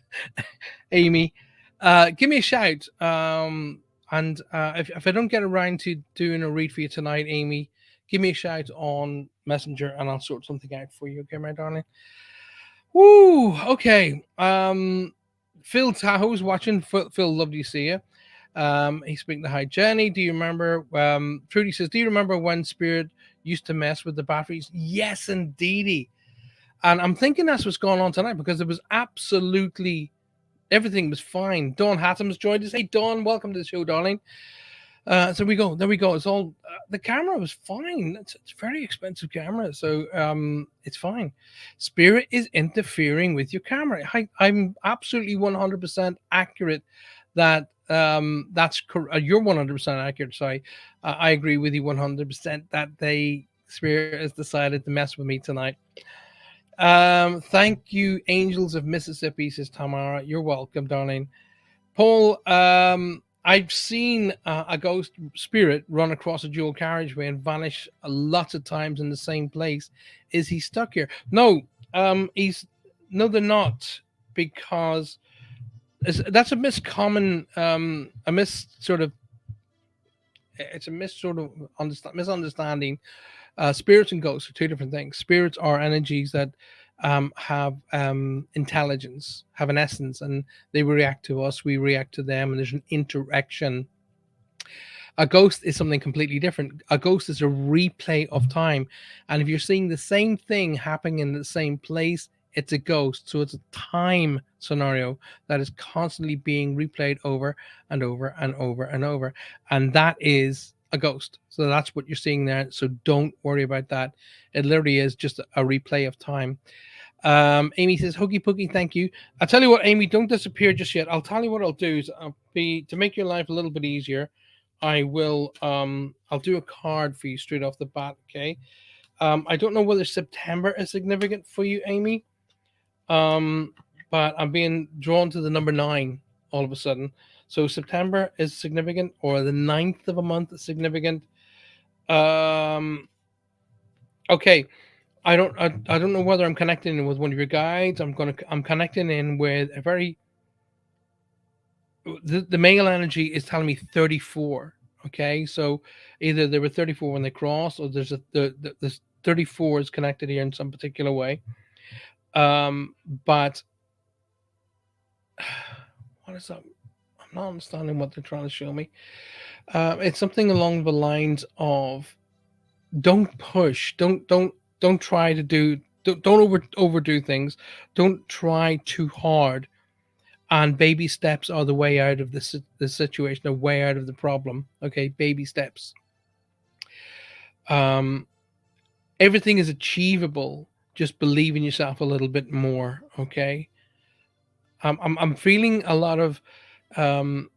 Amy. Give me a shout. And if I don't get around to doing a read for you tonight, Amy, give me a shout on Messenger, and I'll sort something out for you. Okay, my darling. Woo. Okay. Phil Tahoe's watching. Phil, lovely to see you. He's speaking to Hi Jenny. Do you remember? Trudy says, "Do you remember when Spirit used to mess with the batteries?" Yes, indeedy. And I'm thinking that's what's going on tonight because it was absolutely everything was fine. Dawn Hatham's joined us. Hey, Dawn, welcome to the show, darling. So we go. There we go. It's all the camera was fine. It's a very expensive camera, so it's fine. Spirit is interfering with your camera. I'm absolutely 100% accurate. You're 100% accurate. Sorry, I agree with you 100% that they Spirit has decided to mess with me tonight. Thank you, Angels of Mississippi, says Tamara. You're welcome, darling. Paul, I've seen a ghost spirit run across a dual carriageway and vanish lots of times in the same place. Is he stuck here? No, he's no, they're not because that's a miscommon, a mis sort of, it's a misunderstanding. Spirits and ghosts are two different things. Spirits are energies that have intelligence, have an essence, and they react to us. We react to them, and there's an interaction. A ghost is something completely different. A ghost is a replay of time, and if you're seeing the same thing happening in the same place, it's a ghost. So it's a time scenario that is constantly being replayed over and over and over and over, and that is a ghost. So that's what you're seeing there. So don't worry about that. It literally is just a replay of time. Amy says, "Hooky pooky, thank you." I'll tell you what, Amy, don't disappear just yet. I'll tell you what I'll do is I'll be to make your life a little bit easier. I'll do a card for you straight off the bat. Okay. I don't know whether September is significant for you, Amy. Um, but I'm being drawn to the number 9 all of a sudden. So September is significant, or the 9th of a month is significant. Um, okay. I don't know whether I'm connecting in with one of your guides. I'm connecting in with a very the male energy is telling me 34. Okay, so either they were 34 when they crossed, or there's this 34 is connected here in some particular way. But what is that? I'm not understanding what they're trying to show me. It's something along the lines of don't push, don't try to do, don't overdo things, don't try too hard, and baby steps are the way out of the situation, the way out of the problem. Okay, baby steps. Um, Everything is achievable. Just believe in yourself a little bit more. Okay, I'm feeling a lot of um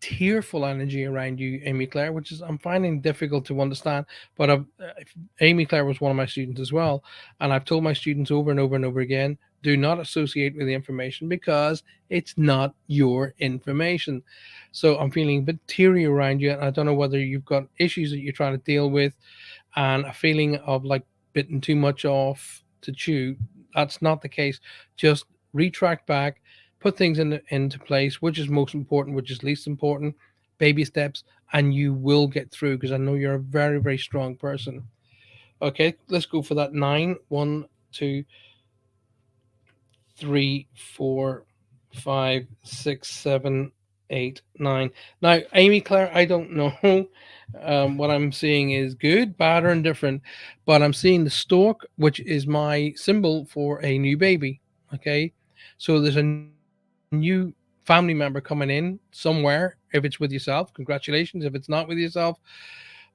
tearful energy around you, Amy Claire, which is I'm finding difficult to understand. But Amy Claire was one of my students as well, and I've told my students over and over and over again: do not associate with the information because it's not your information. So I'm feeling a bit teary around you, and I don't know whether you've got issues that you're trying to deal with, and a feeling of like bitten too much off to chew. That's not the case. Just retract back, put things into place, which is most important, which is least important, baby steps, and you will get through because I know you're a very, very strong person. Okay, let's go for that 9. 1, 2, 3, 4, 5, 6, 7, 8, 9. Now, Amy Claire, I don't know. What I'm seeing is good, bad, or indifferent, but I'm seeing the stork, which is my symbol for a new baby. Okay, so there's a new family family member coming in somewhere. If it's with yourself, congratulations. If it's not with yourself,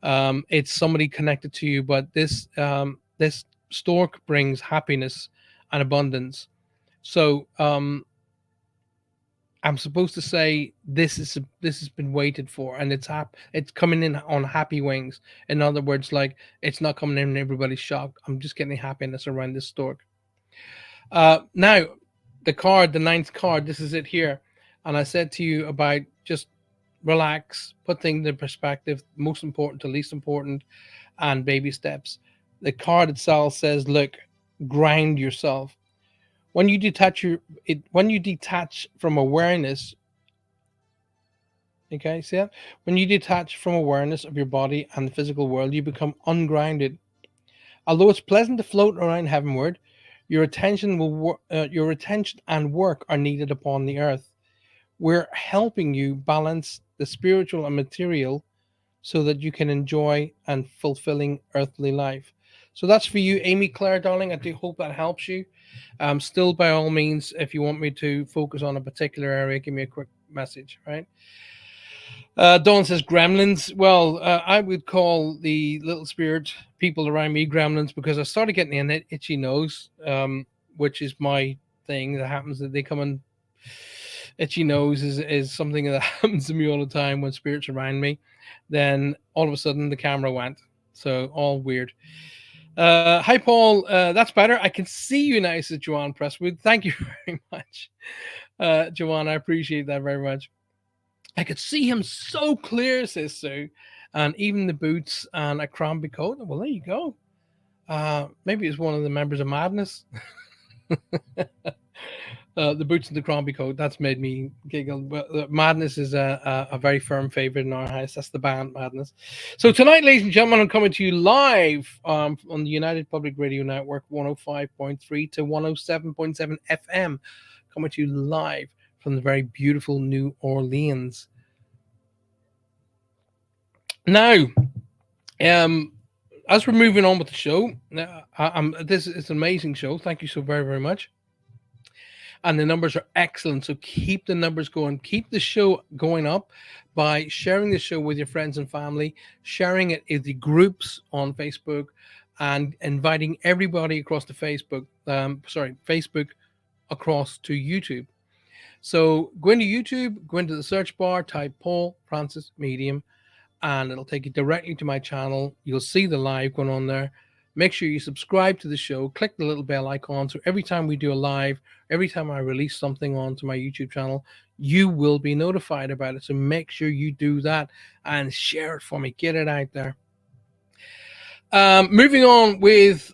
it's somebody connected to you. But this stork brings happiness and abundance. So I'm supposed to say this has been waited for, and it's coming in on happy wings. In other words, like it's not coming in and everybody's shocked. I'm just getting happiness around this stork. Now, the card, the ninth card, this is it here, and I said to you about just relax, put things in perspective, most important to least important, and baby steps. The card itself says, "Look, grind yourself." When you when you detach from awareness, okay, see that? When you detach from awareness of your body and the physical world, you become ungrounded. Although it's pleasant to float around heavenward, your attention and work are needed upon the earth. We're helping you balance the spiritual and material so that you can enjoy and fulfilling earthly life. So that's for you, Amy Claire, darling. I do hope that helps you. Still, by all means, if you want me to focus on a particular area, give me a quick message, right? Dawn says gremlins. Well, I would call the little spirit people around me gremlins because I started getting an itchy nose, which is my thing that happens that they come and itchy nose is something that happens to me all the time when spirits around me. Then all of a sudden the camera went. So all weird. Hi, Paul. That's better. I can see you now, says Joanne Presswood. Thank you very much, Joanne. I appreciate that very much. I could see him so clear, says Sue. And even the boots and a cranberry coat. Well, there you go. Maybe it's one of the members of Madness. The boots and the cranberry coat. That's made me giggle. But Madness is a very firm favorite in our house. That's the band Madness. So tonight, ladies and gentlemen, I'm coming to you live on the United Public Radio Network 105.3 to 107.7 FM. Coming to you live from the very beautiful New Orleans. Now, as we're moving on with the show, this is an amazing show. Thank you so very, very much. And the numbers are excellent. So keep the numbers going. Keep the show going up by sharing the show with your friends and family, sharing it in the groups on Facebook, and inviting everybody across the Facebook across to YouTube. So go into YouTube, go into the search bar, type Paul Francis Medium, and it'll take you directly to my channel. You'll see the live going on there. Make sure you subscribe to the show, click the little bell icon. So every time we do a live, every time I release something onto my YouTube channel, you will be notified about it. So make sure you do that and share it for me. Get it out there. Moving on with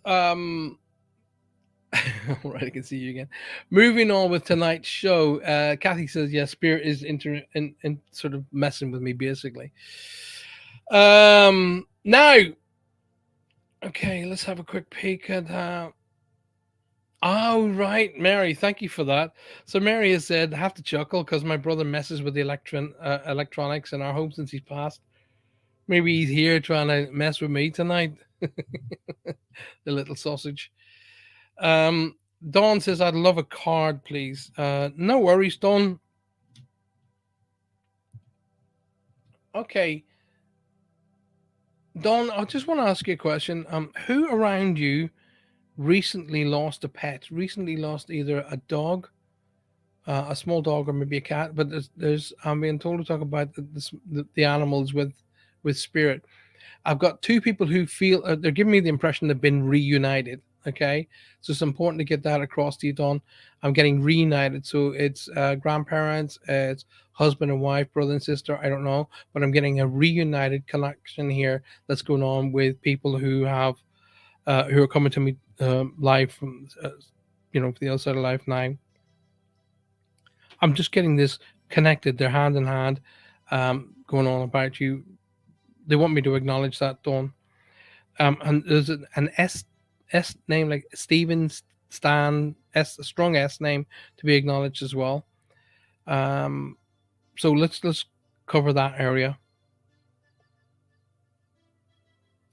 all right, I can see you again. Moving on with tonight's show. Kathy says, "Yes, Spirit is in sort of messing with me, basically." Now, okay, let's have a quick peek at that. Oh, right, Mary, thank you for that. So Mary has said, "I have to chuckle because my brother messes with the electronics in our home since he's passed. Maybe he's here trying to mess with me tonight." The little sausage. Dawn says, "I'd love a card, please." No worries, Dawn. Okay, Dawn, I just want to ask you a question. Who around you recently lost a pet? Recently lost either a dog, a small dog, or maybe a cat? But there's I'm being told to talk about the animals with spirit. I've got two people who feel they're giving me the impression they've been reunited. Okay, so it's important to get that across to you, Don. I'm getting reunited, so it's grandparents, it's husband and wife, brother and sister. I don't know, but I'm getting a reunited connection here that's going on with people who are coming to me live from the other side of life now. I'm just getting this connected. They're hand in hand, going on about you. They want me to acknowledge that, Dawn. And there's an S name like Steven Stan a strong S name to be acknowledged as well. So let's cover that area.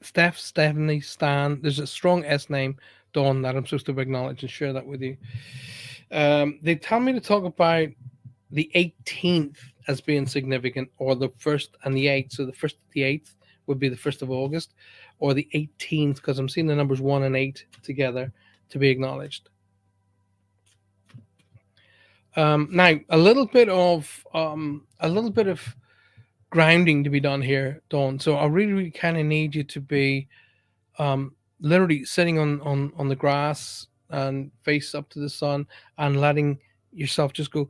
Stephanie, Stan. There's a strong S name, Dawn, that I'm supposed to acknowledge and share that with you. They tell me to talk about the 18th as being significant, or the first and the 8th. So the first, the 8th would be the 1st of August, or the 18th, because I'm seeing the numbers 1 and 8 together to be acknowledged. Now, a little bit of grounding to be done here, Dawn. So I really, really kind of need you to be literally sitting on the grass and face up to the sun, and letting yourself just go.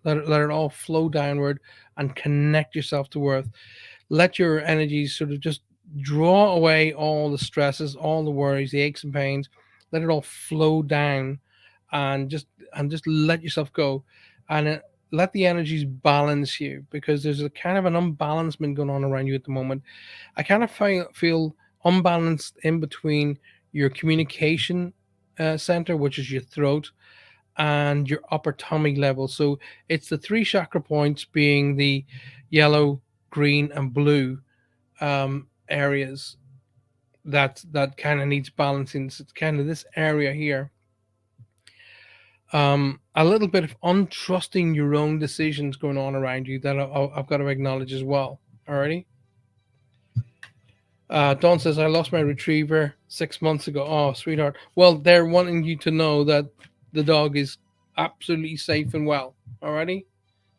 Let it all flow downward and connect yourself to earth. Let your energies sort of just draw away all the stresses, all the worries, the aches and pains. Let it all flow down, and just let yourself go, and let the energies balance you, because there's a kind of an unbalancement going on around you at the moment. I kind of feel unbalanced in between your communication center, which is your throat, and your upper tummy level. So it's the three chakra points, being the yellow, green, and blue areas that kind of needs balancing. So it's kind of this area here. A little bit of untrusting your own decisions going on around you that I've got to acknowledge as well. Alrighty. Dawn says, I lost my retriever 6 months ago. Oh, sweetheart. Well, they're wanting you to know that the dog is absolutely safe and well. Alrighty?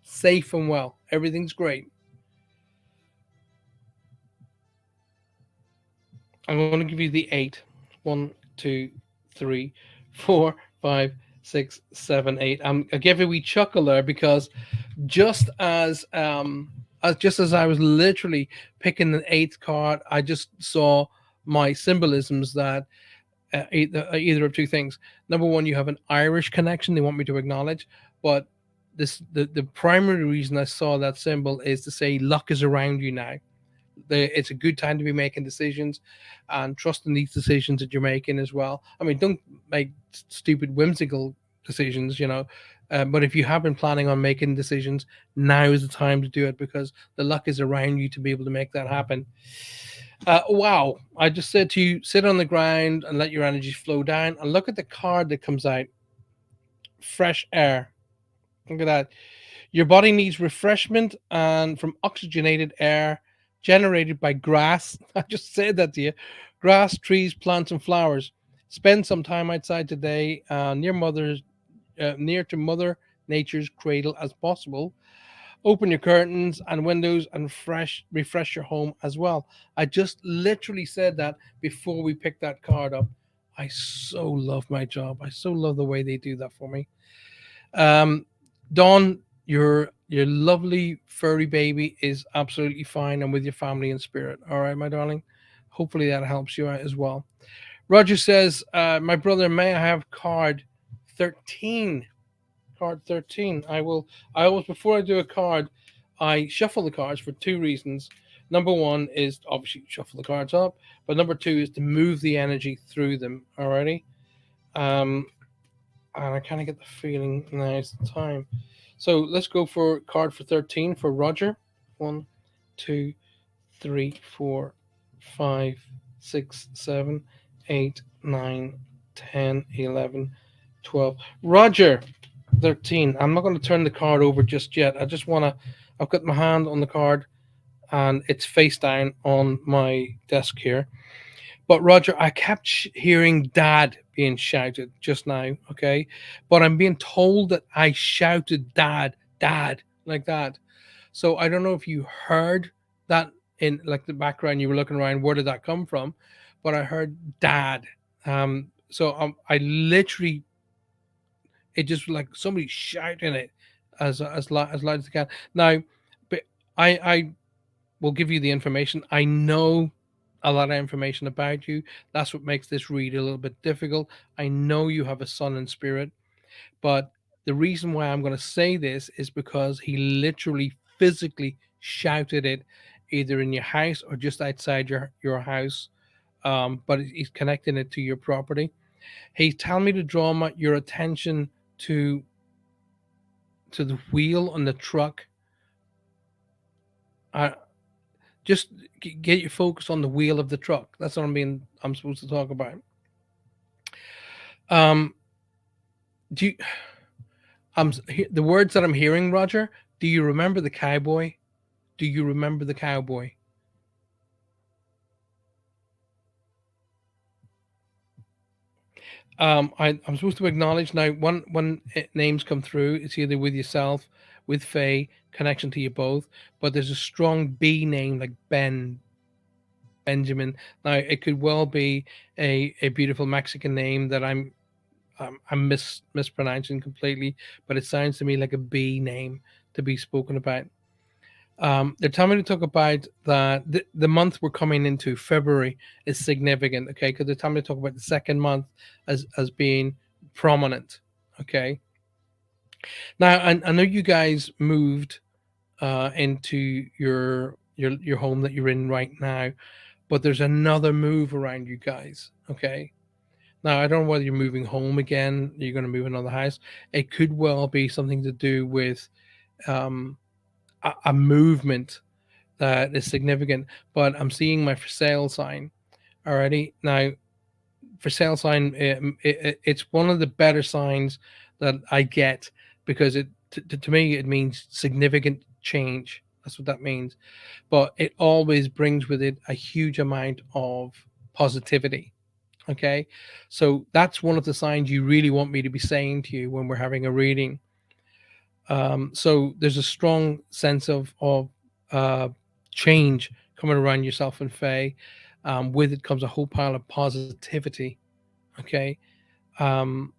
Safe and well. Everything's great. I'm going to give you the eight. One, two, three, four, five, six, seven, eight. I give a wee chuckle there, because just just as I was literally picking the eighth card, I just saw my symbolisms that either of two things. Number one, you have an Irish connection they want me to acknowledge, but the primary reason I saw that symbol is to say luck is around you now. It's a good time to be making decisions, and trusting these decisions that you're making as well. I mean, don't make stupid, whimsical decisions, but if you have been planning on making decisions, now is the time to do it, because the luck is around you to be able to make that happen. Wow. I just said to you, sit on the ground and let your energy flow down, and look at the card that comes out. Fresh air. Look at that. Your body needs refreshment and from oxygenated air generated by grass. I just said that to you. Grass, trees, plants, and flowers. Spend some time outside today, near to Mother Nature's cradle as possible. Open your curtains and windows and refresh your home as well. I just literally said that before we picked that card up. I so love my job. I so love the way they do that for me. Um, Dawn, your lovely furry baby is absolutely fine and with your family and spirit. All right, my darling. Hopefully that helps you out as well. Roger says, my brother, may I have card 13? Card 13. I always, before I do a card, I shuffle the cards for two reasons. Number one is obviously shuffle the cards up, but number two is to move the energy through them. Alrighty. Um, and I kind of get the feeling now is the time. So let's go for card for 13 for Roger. One, two, three, four, five, six, seven, 8, 9, 10, 11, 12. Roger, 13. I'm not going to turn the card over just yet. I just want to. I've got my hand on the card, and it's face down on my desk here. But Roger, I kept hearing dad being shouted just now, okay? But I'm being told that I shouted dad, dad, like that. So I don't know if you heard that in like the background, you were looking around, where did that come from? But I heard dad. I literally, it just like somebody shouting it as loud as they can. Now, but I will give you the information. I know a lot of information about you. That's what makes this read a little bit difficult. I know you have a son in spirit, but the reason why I'm going to say this is because he literally physically shouted it either in your house or just outside your house. But he's connecting it to your property. He's telling me to draw your attention to the wheel on the truck. Uh, just get your focus on the wheel of the truck. That's what I'm supposed to talk about. Um, do you, The words that I'm hearing, Roger. Do you remember the cowboy? Do you remember the cowboy? I'm supposed to acknowledge now. When names come through, it's either with yourself, with Faye, connection to you both. But there's a strong B name like Ben, Benjamin. Now it could well be a beautiful Mexican name that I'm mispronouncing completely, but it sounds to me like a B name to be spoken about. They're telling me to talk about that the month we're coming into, February, is significant, okay? Because they're telling me to talk about the second month as being prominent, okay? Now, I know you guys moved into your home that you're in right now, but there's another move around you guys, okay? Now, I don't know whether you're moving home again, you're going to move another house. It could well be something to do with um, a movement that is significant, but I'm seeing my for sale sign already. Now, for sale sign, it's one of the better signs that I get because to me it means significant change. That's what that means. But it always brings with it a huge amount of positivity. Okay, so that's one of the signs you really want me to be saying to you when we're having a reading. So there's a strong sense of uh, change coming around yourself and Faye. With it comes a whole pile of positivity. Okay. Um,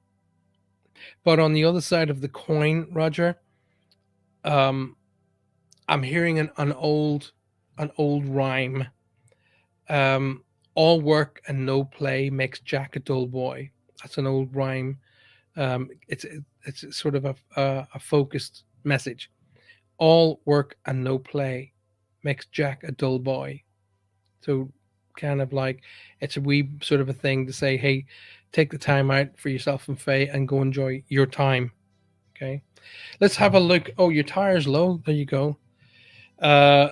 but on the other side of the coin, Roger, um, I'm hearing an old rhyme. Um, All work and no play makes Jack a dull boy. That's an old rhyme. It's sort of a focused message. All work and no play makes Jack a dull boy. So kind of like it's a wee sort of a thing to say, hey, take the time out for yourself and Faye and go enjoy your time. Okay. Let's have a look. Oh, your tire's low. There you go. Uh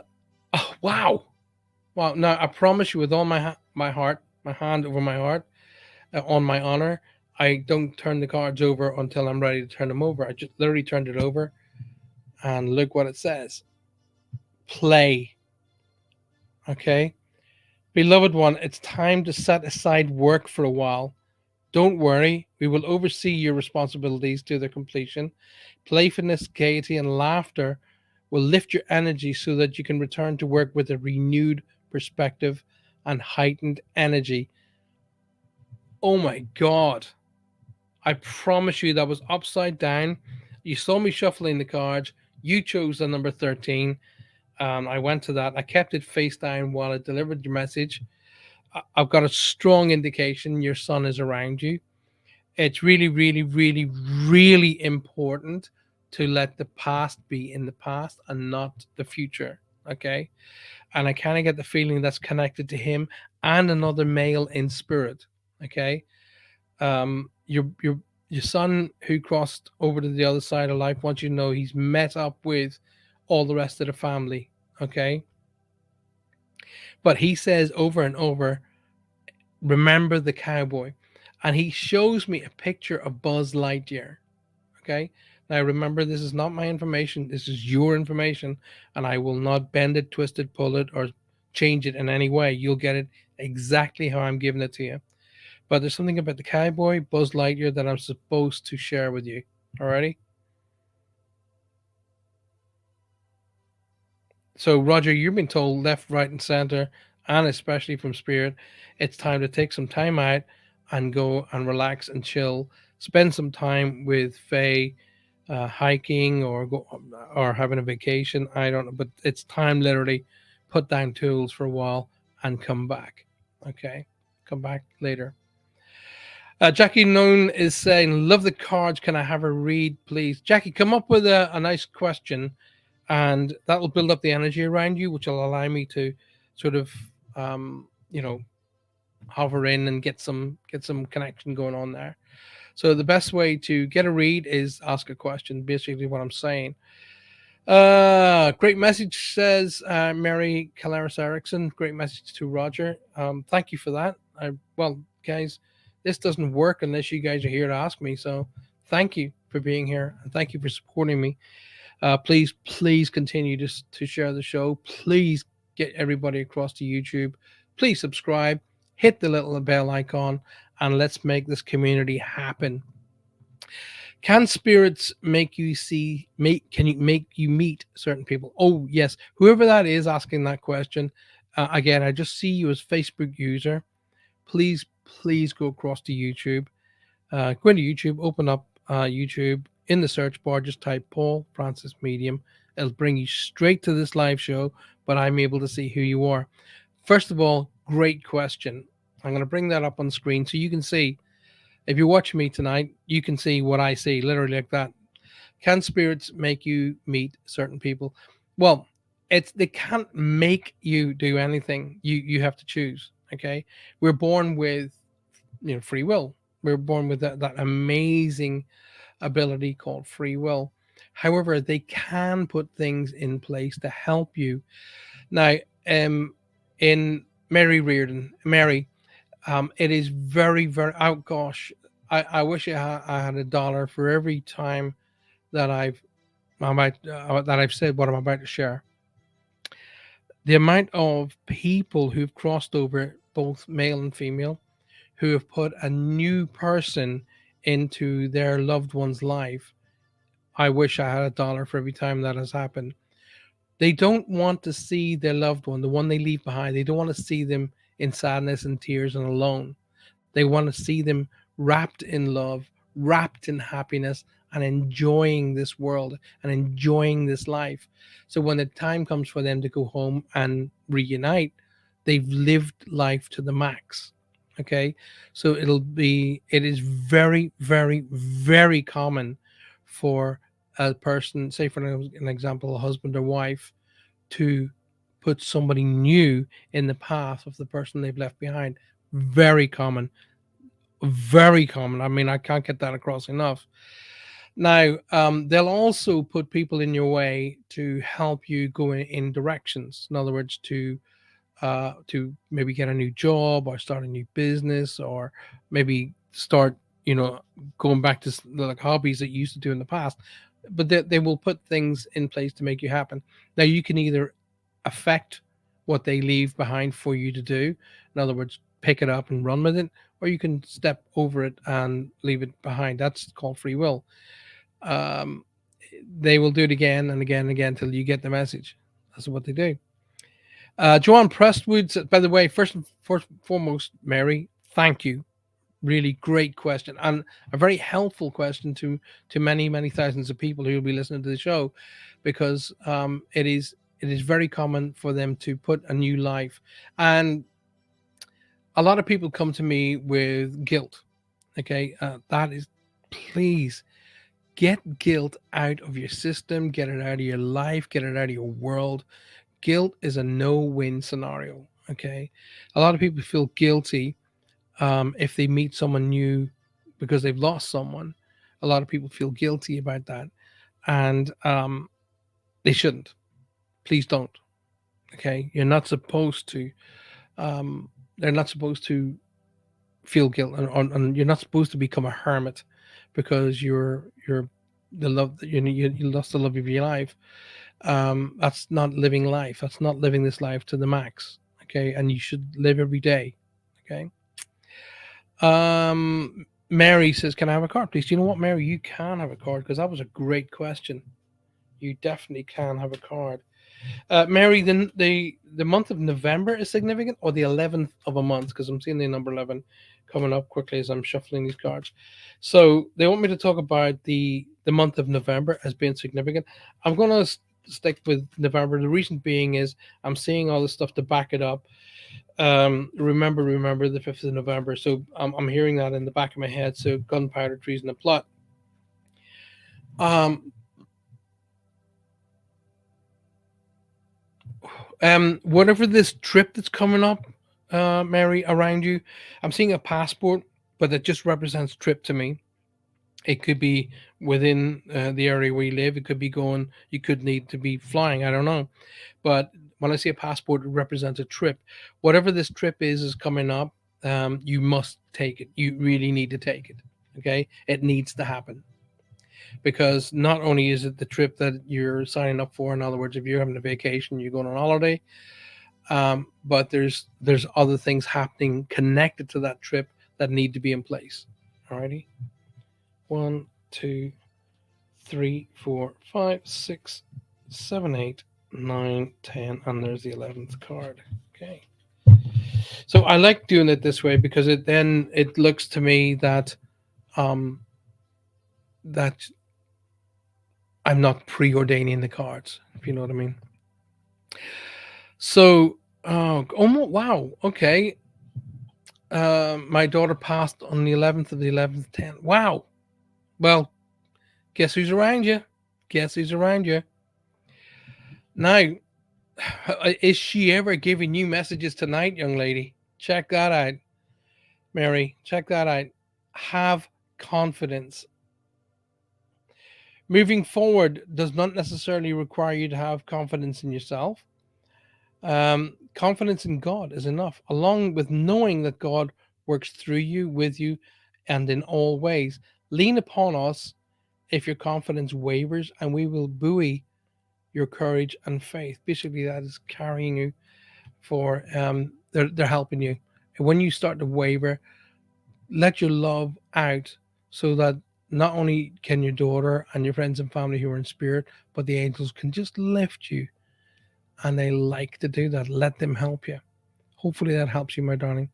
oh, wow. Wow. Now I promise you with all my heart, my hand over my heart, on my honor, I don't turn the cards over until I'm ready to turn them over. I just literally turned it over and look what it says. Play. Okay. Beloved one, it's time to set aside work for a while. Don't worry, we will oversee your responsibilities to their completion. Playfulness, gaiety, and laughter will lift your energy so that you can return to work with a renewed perspective and heightened energy. Oh my God. I promise you that was upside down. You saw me shuffling the cards. You chose the number 13. I went to that. I kept it face down while I delivered your message. I've got a strong indication your son is around you. It's really, really, really, really important to let the past be in the past and not the future. Okay. And I kind of get the feeling that's connected to him and another male in spirit. Okay. Your son who crossed over to the other side of life wants you to know he's met up with all the rest of the family. Okay. But he says over and over, remember the cowboy. And he shows me a picture of Buzz Lightyear. Okay. Now remember, this is not my information. This is your information, and I will not bend it, twist it, pull it, or change it in any way. You'll get it exactly how I'm giving it to you. But there's something about the cowboy, Buzz Lightyear, that I'm supposed to share with you. Alrighty? So, Roger, you've been told left, right, and center, and especially from Spirit, it's time to take some time out and go and relax and chill. Spend some time with Faye, hiking or having a vacation. I don't know, but it's time literally put down tools for a while and come back. Okay, come back later. Jackie Noon is saying, "Love the cards. Can I have a read, please?" Jackie, come up with a nice question and that will build up the energy around you, which will allow me to sort of, um, you know, hover in and get some connection going on there. So the best way to get a read is ask a question. Basically, what I'm saying. Great message, says Mary Calaris Erickson. Great message to Roger. Thank you for that. Well, guys, this doesn't work unless you guys are here to ask me. So, thank you. for being here, and thank you for supporting me. Please continue to share the show. Please get everybody across to YouTube. Please subscribe, hit the little bell icon, and let's make this community happen. Can spirits make you see make can you make you meet certain people? Oh yes, whoever that is asking that question. Again, I just see you as Facebook user. Please go across to YouTube. Go into YouTube, open up YouTube. In the search bar, just type Paul Francis Medium. It'll bring you straight to this live show, but I'm able to see who you are. First of all, great question. I'm going to bring that up on screen so you can see. If you're watching me tonight, you can see what I see, literally like that. Can spirits make you meet certain people? Well, they can't make you do anything. You have to choose. Okay, we're born with free will. We're born with that amazing ability called free will. However, they can put things in place to help you. Now, in Mary, it is very, very. Oh gosh, I wish I had $1 for every time that I've said what I'm about to share. The amount of people who've crossed over, both male and female, who have put a new person into their loved one's life. I wish I had $1 for every time that has happened. They don't want to see their loved one, the one they leave behind. They don't want to see them in sadness and tears and alone. They want to see them wrapped in love, wrapped in happiness, and enjoying this world and enjoying this life. So when the time comes for them to go home and reunite, they've lived life to the max. Okay. So it is very, very, very common for a person, say for an example, a husband or wife, to put somebody new in the path of the person they've left behind. Very common. Very common. I mean, I can't get that across enough. Now, they'll also put people in your way to help you go in directions. In other words, to maybe get a new job or start a new business, or maybe start, going back to like hobbies that you used to do in the past. But they will put things in place to make you happen. Now, you can either affect what they leave behind for you to do. In other words, pick it up and run with it, or you can step over it and leave it behind. That's called free will. Um, they will do it again and again and again until you get the message. That's what they do. Joanne Prestwood said, by the way, first and foremost, Mary, thank you. Really great question, and a very helpful question to many thousands of people who will be listening to the show, because it is very common for them to put a new life. And a lot of people come to me with guilt. Okay, that is, please get guilt out of your system, get it out of your life, get it out of your world. Guilt is a no-win scenario. Okay, a lot of people feel guilty if they meet someone new because they've lost someone. A lot of people feel guilty about that, and they shouldn't. Please don't. Okay, you're not supposed to. They're not supposed to feel guilt, and you're not supposed to become a hermit because you're the love that you lost the love of your life. That's not living life. That's not living this life to the max. Okay, and you should live every day. Okay. Mary says, "Can I have a card, please?" Do you know what, Mary? You can have a card because that was a great question. You definitely can have a card. Mary, the month of November is significant, or the 11th of a month, because I'm seeing the number 11 coming up quickly as I'm shuffling these cards. So they want me to talk about the month of November as being significant. I'm going to stick with November. The reason being is I'm seeing all this stuff to back it up. Remember the 5th of November. So I'm hearing that in the back of my head. So gunpowder, treason, and plot. Um, whatever this trip that's coming up, Mary, around you, I'm seeing a passport, but it just represents trip to me. It could be within the area where you live. It could be going. You could need to be flying. I don't know, but when I see a passport, it represents a trip. Whatever this trip is coming up. You must take it. You really need to take it. Okay, it needs to happen. because not only is it the trip that you're signing up for, in other words, if you're having a vacation, you're going on holiday, but there's other things happening connected to that trip that need to be in place. Alrighty, one, two, three, four, five, six, seven, eight, nine, 10, and there's the 11th card. Okay. So I like doing it this way because it looks to me that um that I'm not preordaining the cards, if you know what I mean. So wow, okay. My daughter passed on the 11th of the 11th 10. Wow. Well, guess who's around you? Guess who's around you? Now, is she ever giving you messages tonight, young lady? Check that out. Mary, check that out. Have confidence. Moving forward does not necessarily require you to have confidence in yourself. Confidence in God is enough, along with knowing that God works through you, with you, and in all ways. Lean upon us if your confidence wavers, and we will buoy your courage and faith. Basically, that is carrying you for, they're helping you. And when you start to waver, let your love out so that not only can your daughter and your friends and family who are in spirit, but the angels can just lift you. And they like to do that. Let them help you. Hopefully that helps you, my darling.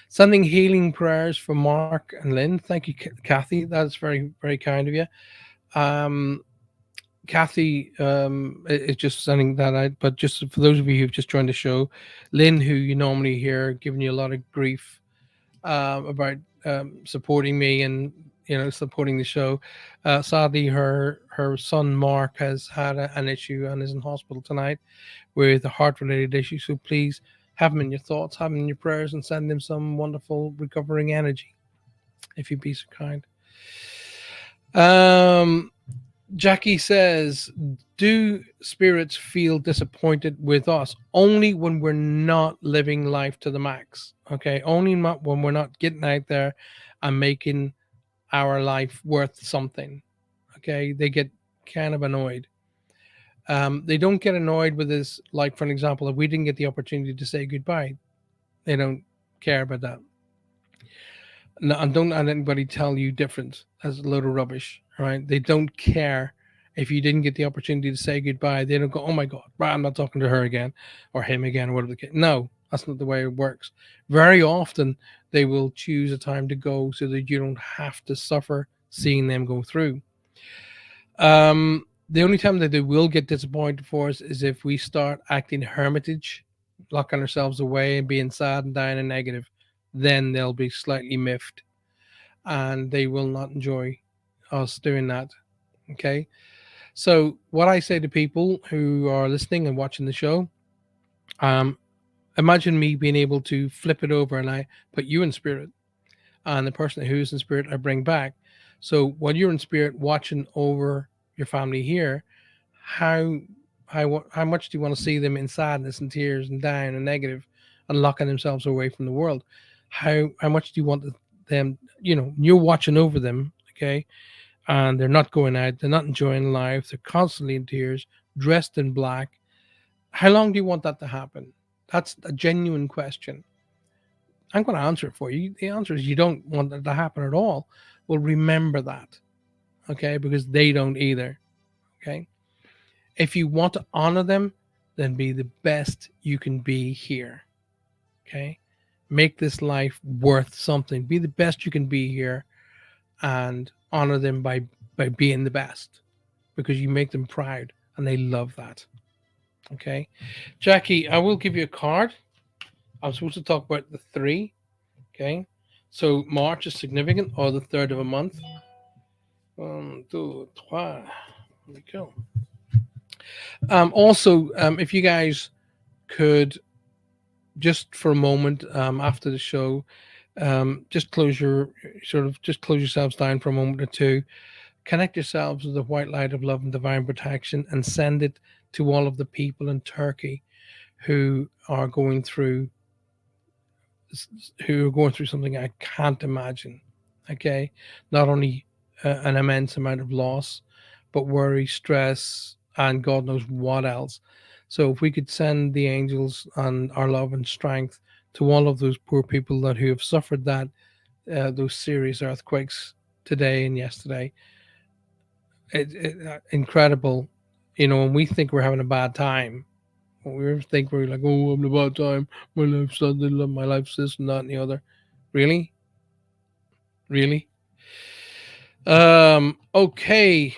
Sending healing prayers for Mark and Lynn. Thank you, Kathy. That's very, very kind of you. Um, Kathy is just sending that out. But just for those of you who've just joined the show, Lynn, who you normally hear giving you a lot of grief about supporting me and supporting the show. Sadly, her son Mark has had an issue and is in hospital tonight with a heart-related issue. So please have him in your thoughts, have him in your prayers, and send him some wonderful recovering energy, if you'd be so kind. Um, Jackie says, "Do spirits feel disappointed with us only when we're not living life to the max? Okay, only when we're not getting out there and making our life worth something. Okay, they get kind of annoyed. They don't get annoyed with this. Like for an example, if we didn't get the opportunity to say goodbye, they don't care about that. No, and don't let anybody tell you different. That's a load of rubbish, right? They don't care if you didn't get the opportunity to say goodbye. They don't go, "Oh my God, right, I'm not talking to her again or him again or whatever the case." No, that's not the way it works. Very often, they will choose a time to go so that you don't have to suffer seeing them go through. The only time that they will get disappointed for us is if we start acting hermitage, locking ourselves away and being sad and dying and negative. Then they'll be slightly miffed and they will not enjoy us doing that. Okay. So, what I say to people who are listening and watching the show, um, imagine me being able to flip it over and I put you in spirit, and the person who's in spirit I bring back. So, when you're in spirit watching over your family here, how how much do you want to see them in sadness and tears and down and negative and locking themselves away from the world? How much do you want them? You're watching over them, okay, and they're not going out, they're not enjoying life, they're constantly in tears, dressed in black. How long do you want that to happen? That's a genuine question. I'm going to answer it for you. The answer is you don't want that to happen at all. Well, remember that, okay, because they don't either, okay. If you want to honor them, then be the best you can be here. Okay. Make this life worth something. Be the best you can be here and honor them by being the best because you make them proud and they love that. Okay. Jackie, I will give you a card. I'm supposed to talk about the three. Okay. So March is significant or the third of a month. One, two, trois. There we go. Also, if you guys could just for a moment after the show, just close yourselves down for a moment or two, connect yourselves with the white light of love and divine protection, and send it to all of the people in Turkey who are going through something I can't imagine. Okay, not only an immense amount of loss, but worry, stress, and God knows what else. So if we could send the angels and our love and strength to all of those poor people that who have suffered that those serious earthquakes today and yesterday, incredible. You know, when we think we're having a bad time, when we think we're like, oh, I'm having a bad time, my life's something, my life's this and that and the other. Really, really. Okay.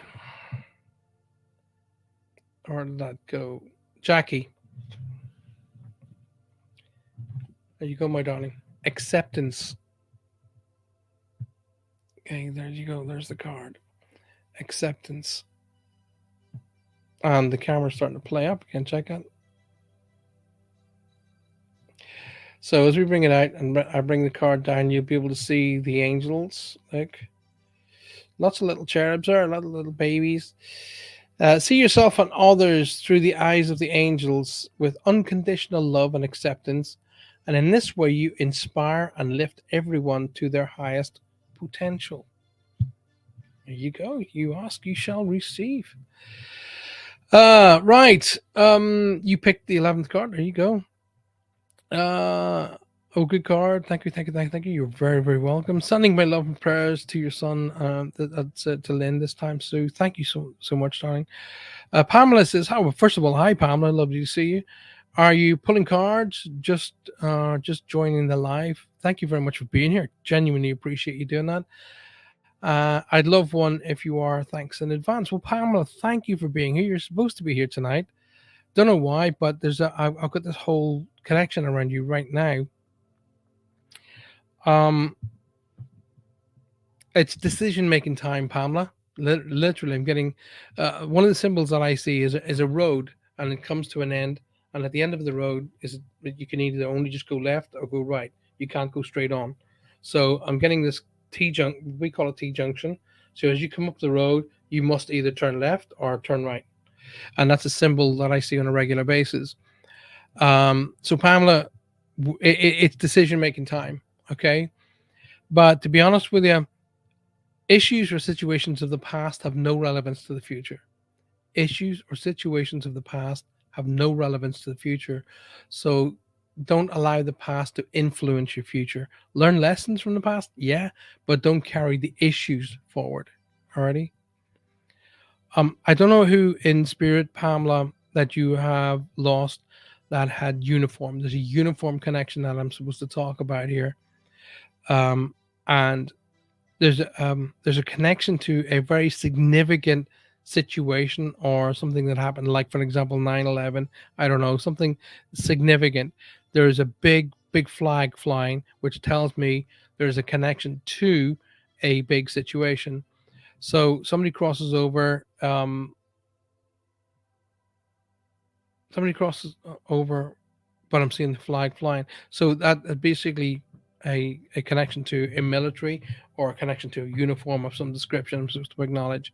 Where did that go? Jackie, there you go, my darling. Acceptance. Okay, there you go. There's the card. Acceptance. And the camera's starting to play up. Again, check it. So as we bring it out and I bring the card down, you'll be able to see the angels. Look, lots of little cherubs there, a lot of little babies. See yourself and others through the eyes of the angels with unconditional love and acceptance. And in this way, you inspire and lift everyone to their highest potential. There you go. You ask, you shall receive. Right. You picked the 11th card. There you go. Uh, oh, good card. Thank you, thank you, thank you, thank you. You're very, very welcome. Sending my love and prayers to your son. That's to Lynn this time, Sue. Thank you so much, darling. Pamela says, "How? Well, first of all, hi, Pamela. Lovely to see you. Are you pulling cards? Just joining the live. Thank you very much for being here. Genuinely appreciate you doing that. I'd love one if you are. Thanks in advance. Well, Pamela, thank you for being here. You're supposed to be here tonight. Don't know why, but I've got this whole connection around you right now. Um, it's decision making time, Pamela. Literally, I'm getting one of the symbols that I see is a road, and it comes to an end. And at the end of the road is you can either only just go left or go right. You can't go straight on. So I'm getting this We call it T junction. So as you come up the road, you must either turn left or turn right, and that's a symbol that I see on a regular basis. So Pamela, it's decision making time. Okay, but to be honest with you, issues or situations of the past have no relevance to the future. Issues or situations of the past have no relevance to the future. So don't allow the past to influence your future. Learn lessons from the past, yeah, but don't carry the issues forward. Alrighty. I don't know who in spirit, Pamela, that you have lost that had uniform. There's a uniform connection that I'm supposed to talk about here. And there's a connection to a very significant situation or something that happened, like for example 9/11. I don't know, something significant. There's a big flag flying which tells me there's a connection to a big situation. So somebody crosses over, but I'm seeing the flag flying. So that basically a connection to a military or a connection to a uniform of some description I'm supposed to acknowledge.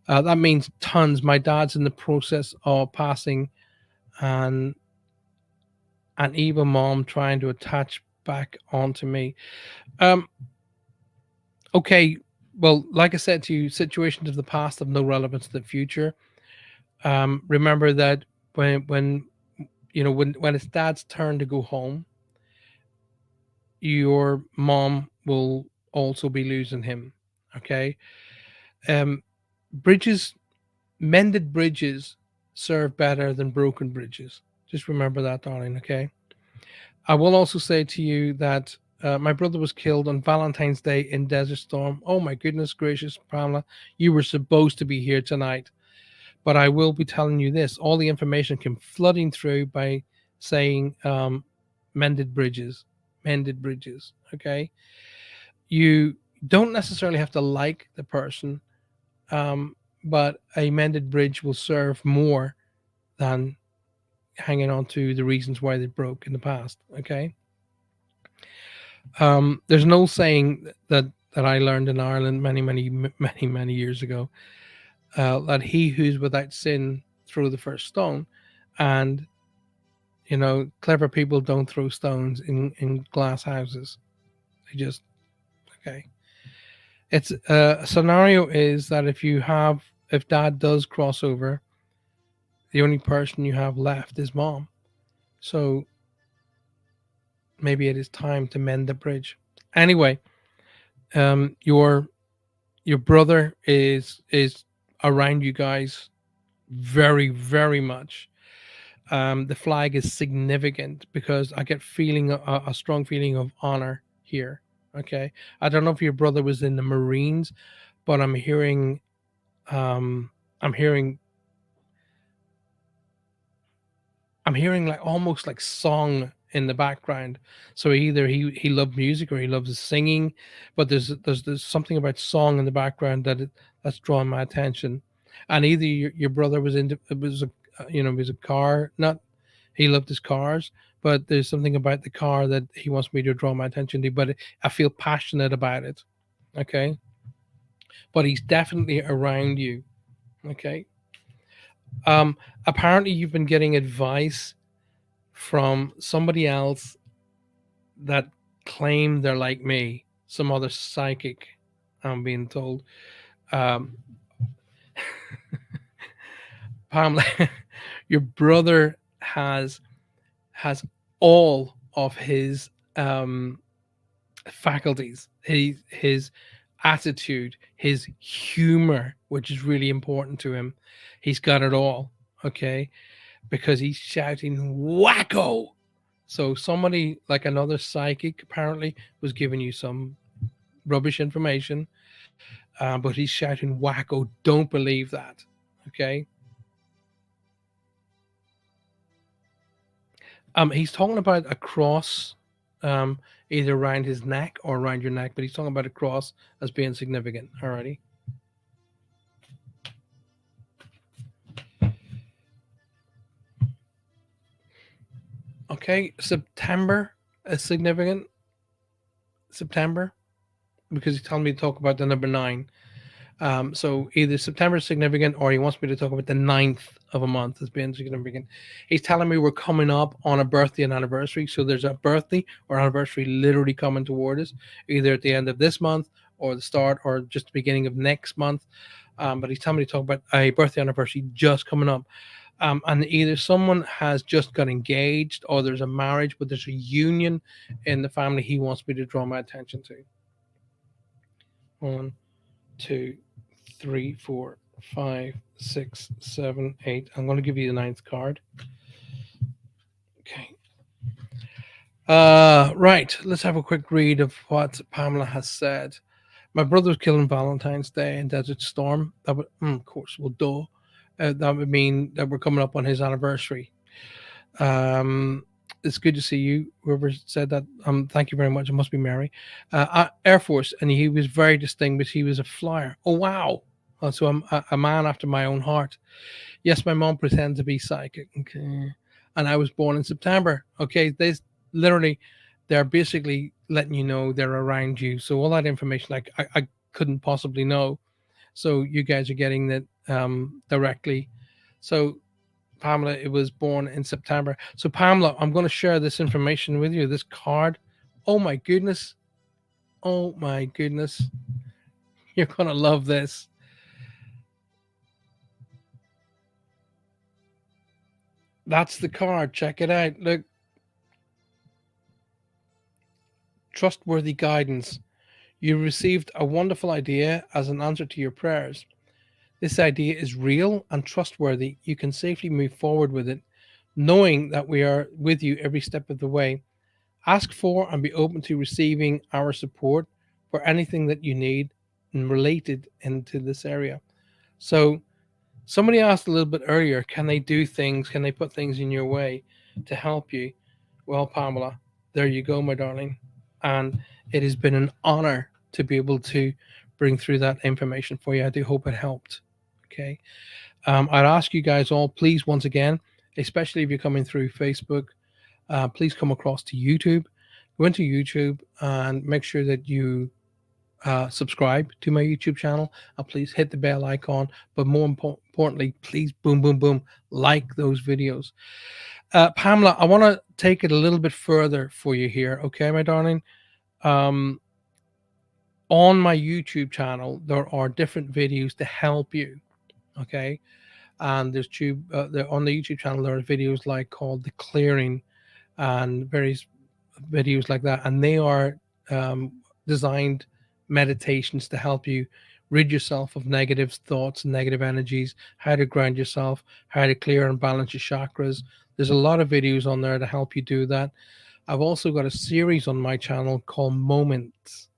That means tons. My dad's in the process of passing an an evil mom trying to attach back onto me. Um, okay, well, like I said to you, situations of the past have no relevance to the future. Remember that when when it's dad's turn to go home, your mom will also be losing him. Okay. Um, bridges, mended bridges serve better than broken bridges. Just remember that, darling. Okay. I will also say to you that my brother was killed on Valentine's Day in Desert Storm. Oh my goodness gracious, Pamela, you were supposed to be here tonight. But I will be telling you this: all the information came flooding through by saying mended bridges, mended bridges. Okay, you don't necessarily have to like the person, um, but a mended bridge will serve more than hanging on to the reasons why they broke in the past. Okay, there's no saying that I learned in Ireland many years ago that he who's without sin throw the first stone, and clever people don't throw stones in glass houses. They just okay. It's a scenario is that if dad does cross over, the only person you have left is mom. So maybe it is time to mend the bridge. Anyway, um, your your brother is around you guys very very much. The flag is significant because I get feeling a strong feeling of honor here. Okay, I don't know if your brother was in the Marines, but um, I'm hearing I'm hearing like almost like song in the background. So either he loved music or he loves singing, but there's something about song in the background that's drawn my attention. And either your brother was into it was a was a car, not he loved his cars, but there's something about the car that he wants me to draw my attention to. But I feel passionate about it. Okay, but he's definitely around you. Okay. Um, Apparently you've been getting advice from somebody else that claim they're like me, some other psychic, I'm being told. Um, Pamela, your brother has all of his faculties, his attitude, his humor, which is really important to him. He's got it all. Okay, because he's shouting wacko. So somebody like another psychic apparently was giving you some rubbish information, but he's shouting wacko. Don't believe that. Okay. He's talking about a cross, um, either around his neck or around your neck, but he's talking about a cross as being significant. Alrighty. Okay. September is significant. September because he's telling me to talk about the number nine. So either September is significant or he wants me to talk about the ninth of a month as being significant. He's telling me we're coming up on a birthday and anniversary. So there's a birthday or anniversary literally coming toward us, either at the end of this month or the start or just the beginning of next month. But he's telling me to talk about a birthday anniversary just coming up. And either someone has just got engaged or there's a marriage, but there's a union in the family he wants me to draw my attention to. One, two, three, four, five, six, seven, eight. I'm going to give you the ninth card. Okay. Right. Let's have a quick read of what Pamela has said. My brother was killed on Valentine's Day in Desert Storm. That would, of course, well, duh. That would mean that we're coming up on his anniversary. Um, it's good to see you. Whoever said that, thank you very much. It must be Mary. Air Force, and he was very distinguished. He was a flyer. Oh wow! So I'm a man after my own heart. Yes, my mom pretends to be psychic. Okay, and I was born in September. Okay, they literally, they're basically letting you know they're around you. So all that information, like I couldn't possibly know. So you guys are getting that directly. So Pamela, it was born in September. So, Pamela, I'm going to share this information with you. This card. Oh my goodness. Oh my goodness. You're going to love this. That's the card. Check it out. Look, trustworthy guidance. You received a wonderful idea as an answer to your prayers. This idea is real and trustworthy. You can safely move forward with it, knowing that we are with you every step of the way. Ask for and be open to receiving our support for anything that you need and related into this area. So, somebody asked a little bit earlier, can they do things? Can they put things in your way to help you? Well, Pamela, there you go, my darling. And it has been an honor to be able to bring through that information for you. I do hope it helped. Okay. I'd ask you guys all, please, once again, especially if you're coming through Facebook, please come across to YouTube. Go into YouTube and make sure that you subscribe to my YouTube channel. Please hit the bell icon. But more importantly, please boom, boom, boom, like those videos. Pamela, I want to take it a little bit further for you here. Okay, my darling. Um, On my YouTube channel, there are different videos to help you. Okay, and there's on the YouTube channel there are videos like called the clearing and various videos like that, and they are um, designed meditations to help you rid yourself of negative thoughts, negative energies, how to ground yourself, how to clear and balance your chakras. There's a lot of videos on there to help you do that. I've also got a series on my channel called Moments,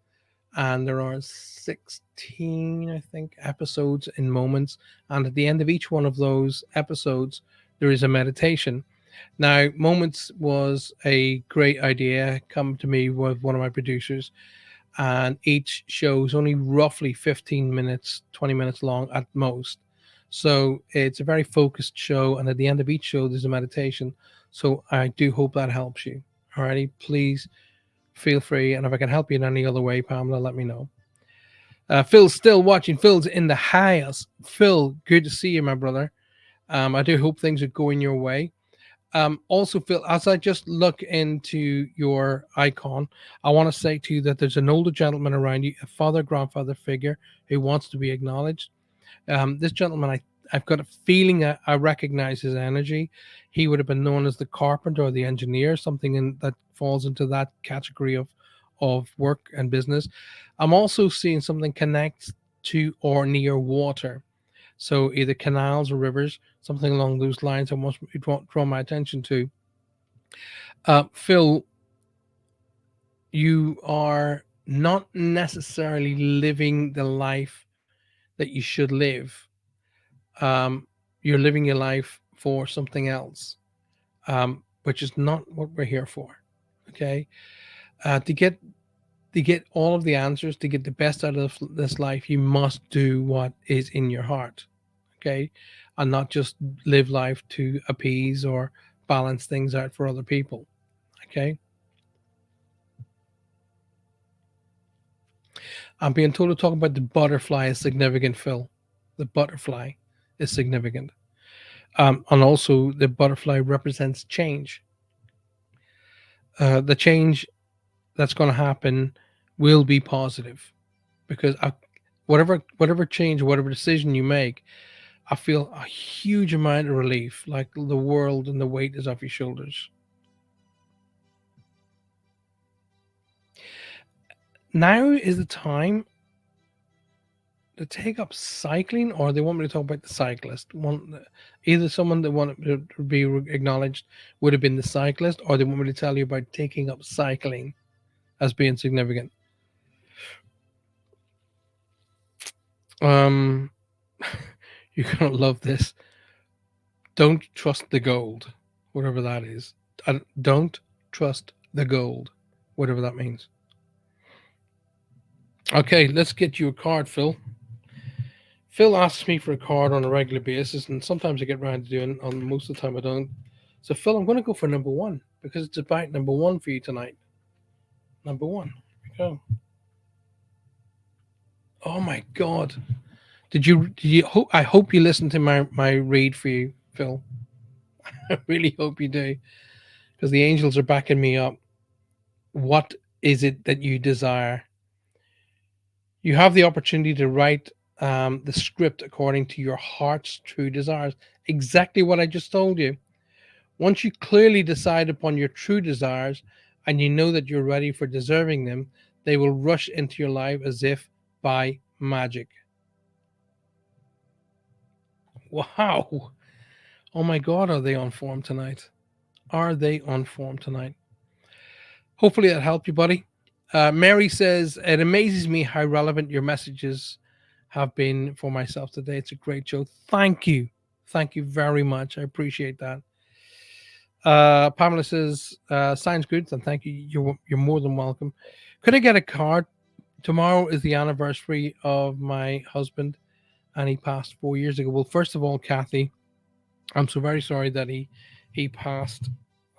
and there are 16, I think, episodes in Moments, and at the end of each one of those episodes there is a meditation. Now, Moments was a great idea come to me with one of my producers, and each show is only roughly 15 minutes, 20 minutes long at most. So it's a very focused show, and at the end of each show, there's a meditation. So I do hope that helps you. Alrighty, please feel free, and if I can help you in any other way, Pamela, let me know. Phil's still watching. Phil's in the house. Phil, good to see you, my brother. I do hope things are going your way. Also, Phil, as I just look into your icon, I want to say to you that there's an older gentleman around you, a father, grandfather figure who wants to be acknowledged. This gentleman, I've got a feeling I recognize his energy. He would have been known as the carpenter or the engineer, something that falls into that category of work and business. I'm also seeing something connects to or near water. So either canals or rivers, something along those lines. I want to draw my attention to. Phil, you are not necessarily living the life that you should live. Um, you're living your life for something else, which is not what we're here for. Okay, to get all of the answers, to get the best out of this life, you must do what is in your heart. Okay, and not just live life to appease or balance things out for other people. Okay, I'm being told to talk about the butterfly is significant, Phil. The butterfly is significant. And also, the butterfly represents change. The change that's going to happen will be positive because whatever change, whatever decision you make, I feel a huge amount of relief, like the world and the weight is off your shoulders. Now is the time to take up cycling, or they want me to talk about the cyclist. Either someone that wanted to be acknowledged would have been the cyclist, or they want me to tell you about taking up cycling as being significant. Um, you're gonna love this. Don't trust the gold, whatever that is. Don't trust the gold, whatever that means. Okay, let's get you a card, Phil. Phil asks me for a card on a regular basis, and sometimes I get around to doing it. On most of the time, I don't. So, Phil, I'm going to go for number one because it's about number one for you tonight. Number one. Here we go. Oh my God! Did you? I hope you listened to my read for you, Phil. I really hope you do because the angels are backing me up. What is it that you desire? You have the opportunity to write the script according to your heart's true desires. Exactly what I just told you. Once you clearly decide upon your true desires and you know that you're ready for deserving them, they will rush into your life as if by magic. Wow. Oh my God, are they on form tonight? Are they on form tonight? Hopefully that helped you, buddy. Mary says, it amazes me how relevant your messages have been for myself today. It's a great show. Thank you. Thank you very much. I appreciate that. Pamela says, sounds good, and thank you. You're more than welcome. Could I get a card? Tomorrow is the anniversary of my husband, and he passed 4 years ago. Well, first of all, Kathy, I'm so very sorry that he passed,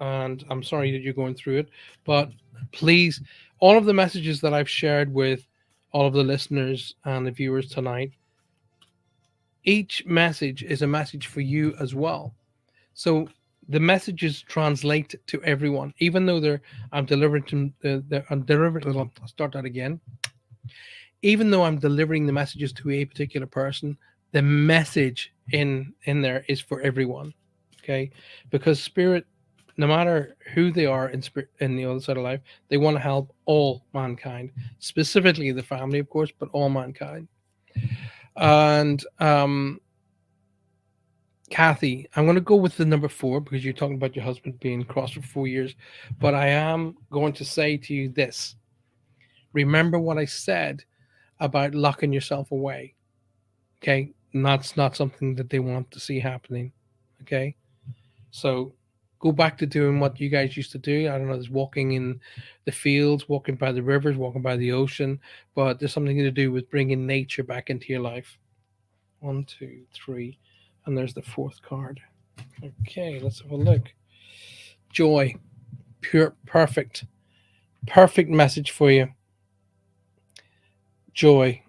and I'm sorry that you're going through it. But please, all of the messages that I've shared with all of the listeners and the viewers tonight, each message is a message for you as well. So the messages translate to everyone, even though I'm delivering to I'm delivering. I'll start that again. even though I'm delivering the messages to a particular person, the message in there is for everyone. Okay, because spirit, no matter who they are in spirit in the other side of life, they want to help all mankind, specifically the family, of course, but all mankind. And Kathy, I'm going to go with the number four because you're talking about your husband being crossed for 4 years. But I am going to say to you this: remember what I said about locking yourself away. Okay, and that's not something that they want to see happening. Okay, so go back to doing what you guys used to do. I don't know, there's walking in the fields, walking by the rivers, walking by the ocean, but there's something to do with bringing nature back into your life. One, two, three, and there's the fourth card. Okay, let's have a look. Joy, pure, perfect, perfect message for you. Joy,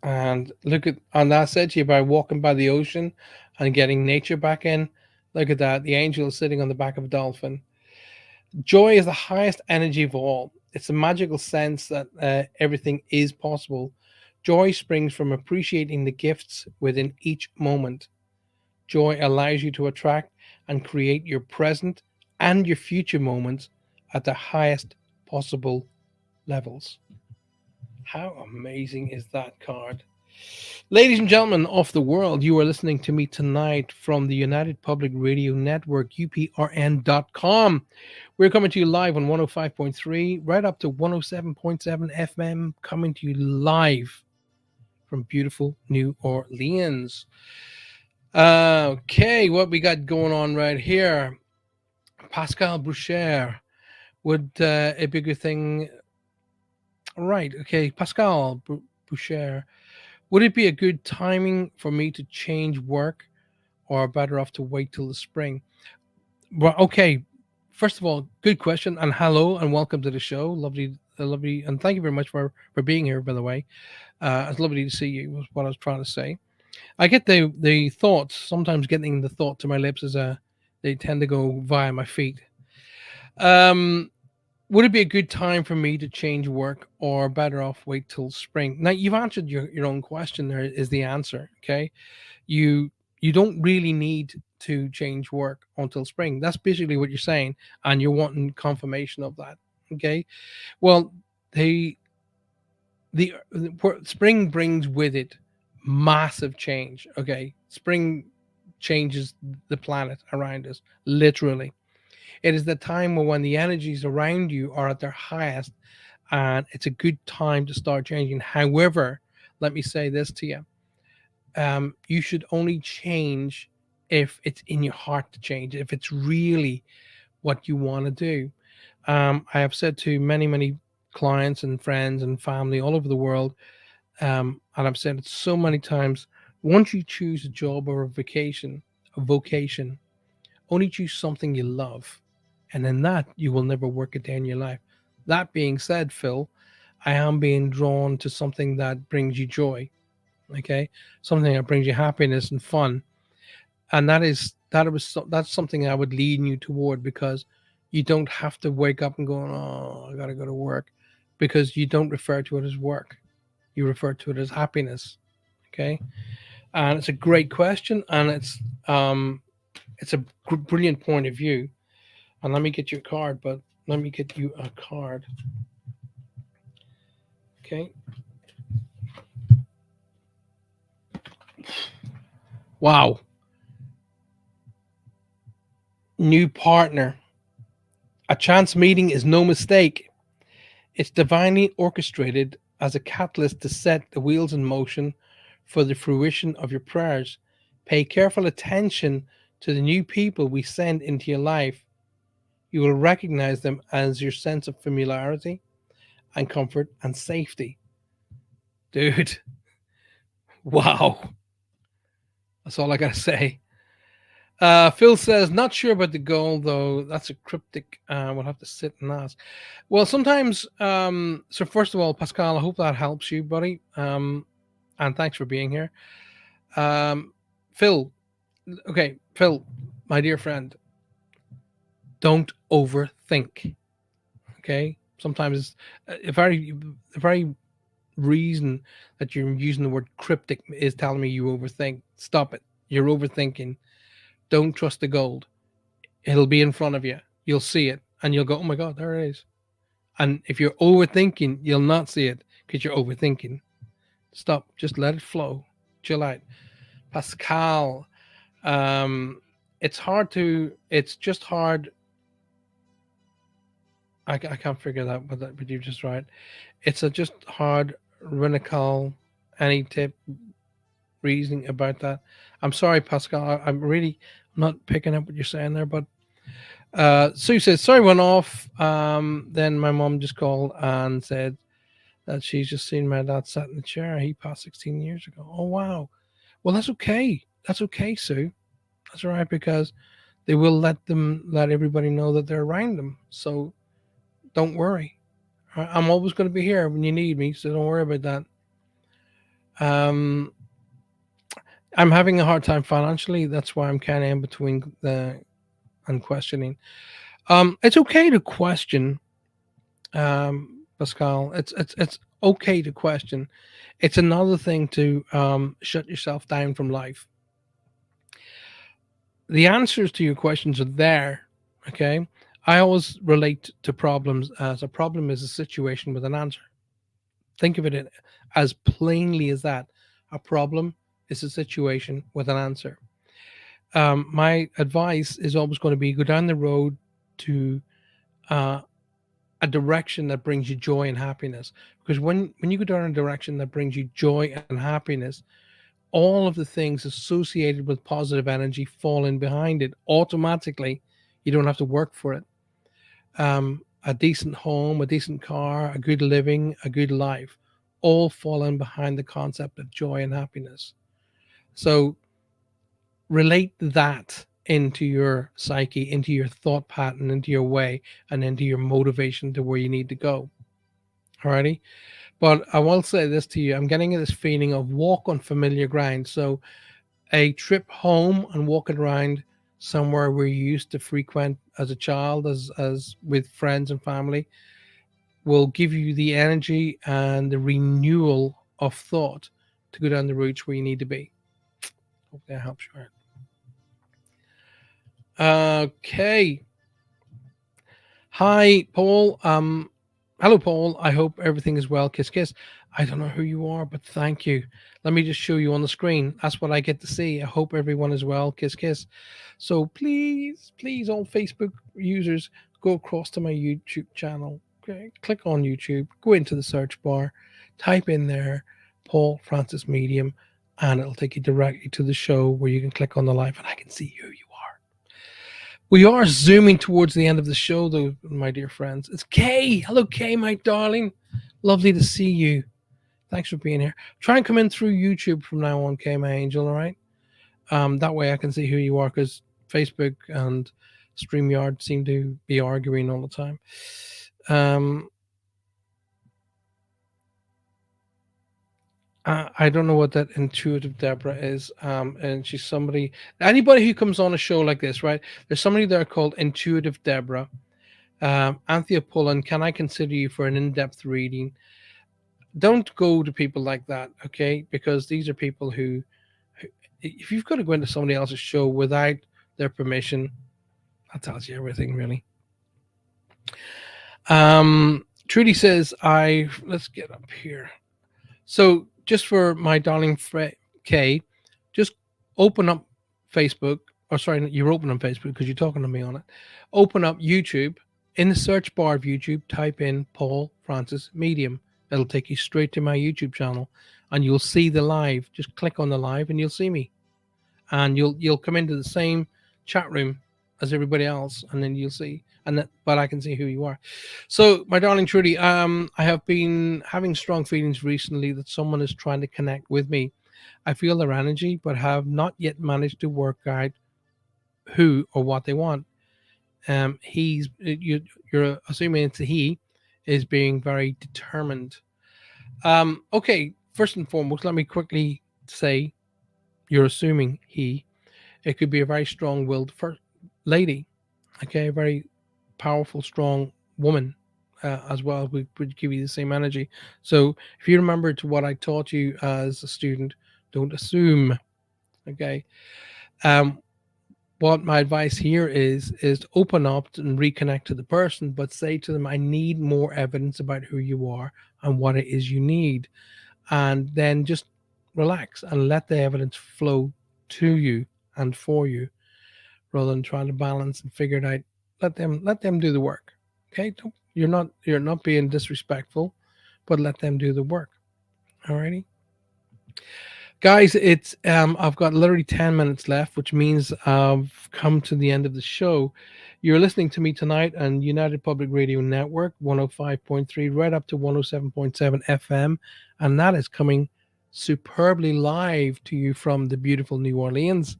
and look at, and I said to you about walking by the ocean and getting nature back in. Look at that. The angel is sitting on the back of a dolphin. Joy is the highest energy of all. It's a magical sense that everything is possible. Joy springs from appreciating the gifts within each moment. Joy allows you to attract and create your present and your future moments at the highest possible levels. How amazing is that card? Ladies and gentlemen of the world, you are listening to me tonight from the United Public Radio Network, uprn.com. We're coming to you live on 105.3, right up to 107.7 FM, coming to you live from beautiful New Orleans. Okay, what we got going on right here? Pascal Boucher. Would it be a good thing? Right, okay, Pascal Boucher. Would it be a good timing for me to change work or better off to wait till the spring? Well, okay. First of all, good question, and hello and welcome to the show. Lovely, lovely, and thank you very much for being here. By the way, it's lovely to see you. Was what I was trying to say. I get the thoughts sometimes. Getting the thought to my lips is they tend to go via my feet. Um, would it be a good time for me to change work or better off wait till spring? Now you've answered your own question. There is the answer. Okay, you you don't really need to change work until spring. That's basically what you're saying, and you're wanting confirmation of that. Okay, well, the spring brings with it massive change. Okay, spring changes the planet around us literally. It is the time when the energies around you are at their highest, and it's a good time to start changing. However, let me say this to you: you should only change if it's in your heart to change, if it's really what you want to do. I have said to many clients and friends and family all over the world, and I've said it so many times, once you choose a job or a vocation, only choose something you love, and in that you will never work a day in your life. That being said, Phil, I am being drawn to something that brings you joy. Okay, something that brings you happiness and fun, and that's something I would lean you toward, because you don't have to wake up and go, oh, I gotta go to work, because you don't refer to it as work, you refer to it as happiness. Okay, and it's a great question, and it's a brilliant point of view. And let me get you a card, but let me get you a card. Okay, wow, new partner. A chance meeting is no mistake. It's divinely orchestrated as a catalyst to set the wheels in motion for the fruition of your prayers. Pay careful attention to the new people we send into your life. You will recognize them as your sense of familiarity and comfort and safety. Dude, wow. That's all I got to say. Phil says, not sure about the goal, though. That's a cryptic. We'll have to sit and ask. Well, sometimes, so first of all, Pascal, I hope that helps you, buddy. And thanks for being here. Um, Phil, okay, Phil, my dear friend, don't overthink. Okay, Sometimes it's a very reason that you're using the word cryptic is telling me you overthink. Stop it. You're overthinking. Don't trust the gold. It'll be in front of you. You'll see it and you'll go, oh my God, there it is. And if you're overthinking, you'll not see it because you're overthinking. Stop. Just let it flow. Chill out. Pascal, um, it's just hard. I can't figure that, but you're just right. It's a just hard radical. Any tip reasoning about that? I'm sorry, Pascal. I'm really not picking up what you're saying there, but Sue says, sorry, went off. Then my mom just called and said that she's just seen my dad sat in the chair. He passed 16 years ago. Oh, wow. Well, that's okay. That's okay, Sue. That's all right because they will let everybody know that they're around them. So don't worry. I'm always going to be here when you need me. So don't worry about that. I'm having a hard time financially. That's why I'm kind of in between the and questioning. It's okay to question, Pascal. It's okay to question. It's another thing to shut yourself down from life. The answers to your questions are there. Okay. I always relate to problems as a problem is a situation with an answer. Think of it as plainly as that. A problem is a situation with an answer. My advice is always going to be go down the road to uh, a direction that brings you joy and happiness. Because when you go down a direction that brings you joy and happiness, all of the things associated with positive energy fall in behind it automatically. You don't have to work for it. A decent home, a decent car, a good living, a good life, all fall in behind the concept of joy and happiness. So relate that into your psyche, into your thought pattern, into your way, and into your motivation to where you need to go. Alrighty. But I will say this to you. I'm getting this feeling of walk on familiar ground. So a trip home and walking around somewhere where you used to frequent as a child, as with friends and family, will give you the energy and the renewal of thought to go down the routes where you need to be. Hope that helps you out. Okay. Hi, Paul. Hello, Paul. I hope everything is well. Kiss, kiss. I don't know who you are, but thank you. Let me just show you on the screen. That's what I get to see. I hope everyone is well. Kiss, kiss. So please, please, all Facebook users, go across to my YouTube channel. Okay, click on YouTube. Go into the search bar. Type in there, Paul Francis Medium, and it'll take you directly to the show where you can click on the live, and I can see who you are. We are zooming towards the end of the show, though, my dear friends. It's Kay. Hello, Kay, my darling. Lovely to see you. Thanks for being here. Try and come in through YouTube from now on, Kay, my angel. All right. That way I can see who you are because Facebook and StreamYard seem to be arguing all the time. Um, I don't know what that intuitive Deborah is. And she's somebody, anybody who comes on a show like this, right? There's somebody there called Intuitive Deborah. Anthea Pullen, can I consider you for an in-depth reading? Don't go to people like that, okay? Because these are people who if you've got to go into somebody else's show without their permission, that tells you everything, really. Trudy says, let's get up here. So, just for my darling Kay, just open up Facebook. Or sorry, you're open on Facebook because you're talking to me on it. Open up YouTube. In the search bar of YouTube, type in Paul Francis Medium. It'll take you straight to my YouTube channel, and you'll see the live. Just click on the live, and you'll see me, and you'll come into the same chat room as everybody else, and then you'll see. But I can see who you are. So, my darling Trudy, I have been having strong feelings recently that someone is trying to connect with me. I feel their energy, but have not yet managed to work out who or what they want. You're assuming it's a he, is being very determined. Okay, first and foremost, let me quickly say you're assuming he. It could be a very strong-willed lady, okay, a very powerful, strong woman, as well would give you the same energy. So if you remember to what I taught you as a student, don't assume. Okay. Um, what my advice here is to open up and reconnect to the person, but say to them, I need more evidence about who you are and what it is you need, and then just relax and let the evidence flow to you and for you, rather than trying to balance and figure it out. Let them do the work. Okay, you're not being disrespectful, but let them do the work. Alrighty, guys, it's I've got literally 10 minutes left, which means I've come to the end of the show. You're listening to me tonight on United Public Radio Network 105.3 right up to 107.7 FM, and that is coming superbly live to you from the beautiful New Orleans.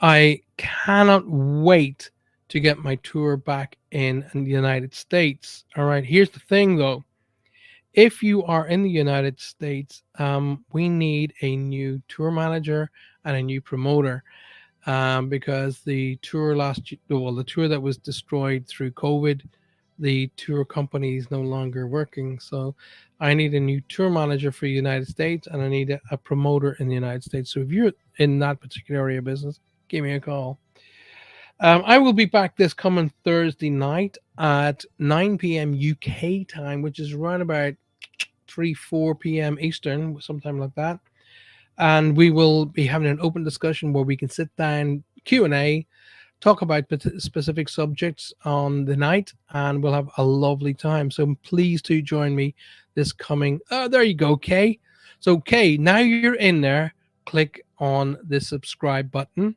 I cannot wait to get my tour back in the United States. All right, here's the thing though. If you are in the United States, we need a new tour manager and a new promoter, because the tour the tour that was destroyed through COVID, the tour company is no longer working. So I need a new tour manager for the United States, and I need a promoter in the United States. So if you're in that particular area of business, give me a call. I will be back this coming Thursday night at 9 p.m. UK time, which is around about 3, 4 p.m. Eastern, sometime like that. And we will be having an open discussion where we can sit down, Q&A, talk about specific subjects on the night, and we'll have a lovely time. So please do join me this coming. Oh, there you go, Kay. So, Kay, now you're in there, click on the subscribe button.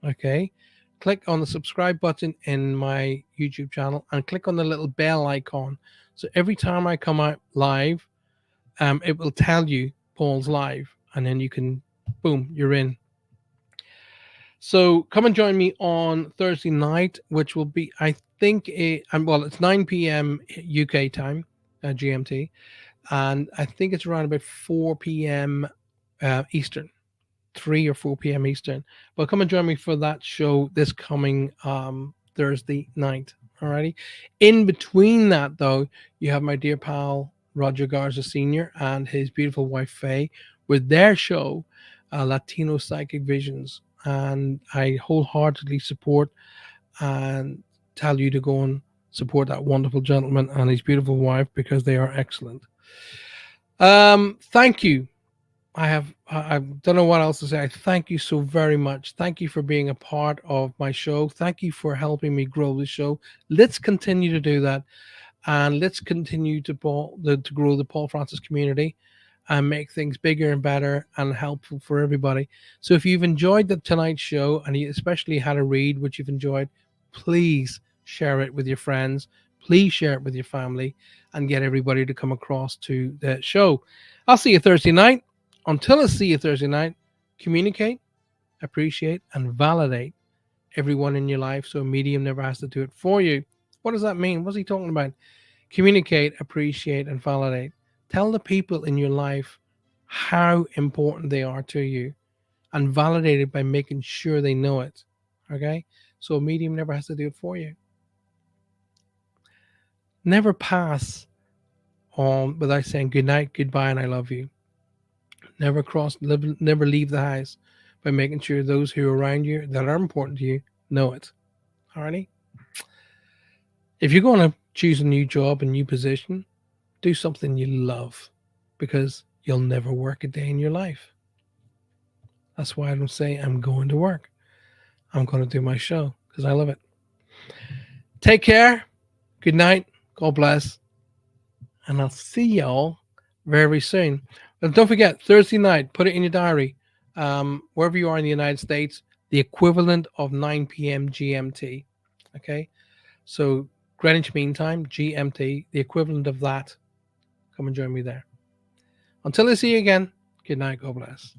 Okay. Click on the subscribe button in my YouTube channel and click on the little bell icon. So every time I come out live, it will tell you Paul's live, and then you can, boom, you're in. So come and join me on Thursday night, which will be, I think, it's 9 p.m. UK time, GMT, and I think it's around about 4 p.m. Eastern. 3 or 4 p.m. Eastern. But come and join me for that show this coming Thursday night. Alrighty. In between that, though, you have my dear pal Roger Garza Sr. and his beautiful wife Faye with their show, Latino Psychic Visions. And I wholeheartedly support and tell you to go and support that wonderful gentleman and his beautiful wife because they are excellent. Thank you. I don't know what else to say. I thank you so very much. Thank you for being a part of my show. Thank you for helping me grow the show. Let's continue to do that, and let's continue to grow the Paul Francis community and make things bigger and better and helpful for everybody. So if you've enjoyed the tonight's show and you especially had a read which you've enjoyed, please share it with your friends. Please share it with your family and get everybody to come across to the show. I'll see you Thursday night. Until I see you Thursday night, communicate, appreciate, and validate everyone in your life so a medium never has to do it for you. What does that mean? What's he talking about? Communicate, appreciate, and validate. Tell the people in your life how important they are to you and validate it by making sure they know it. Okay? So a medium never has to do it for you. Never pass on without saying good night, goodbye, and I love you. Never leave the house by making sure those who are around you that are important to you know it. Alrighty? If you're going to choose a new job, a new position, do something you love because you'll never work a day in your life. That's why I don't say I'm going to work. I'm going to do my show because I love it. Take care. Good night. God bless. And I'll see y'all very soon. And don't forget, Thursday night, put it in your diary. Wherever you are in the United States, the equivalent of 9 p.m. GMT. Okay? So Greenwich Mean Time, GMT, the equivalent of that. Come and join me there. Until I see you again, good night. God bless.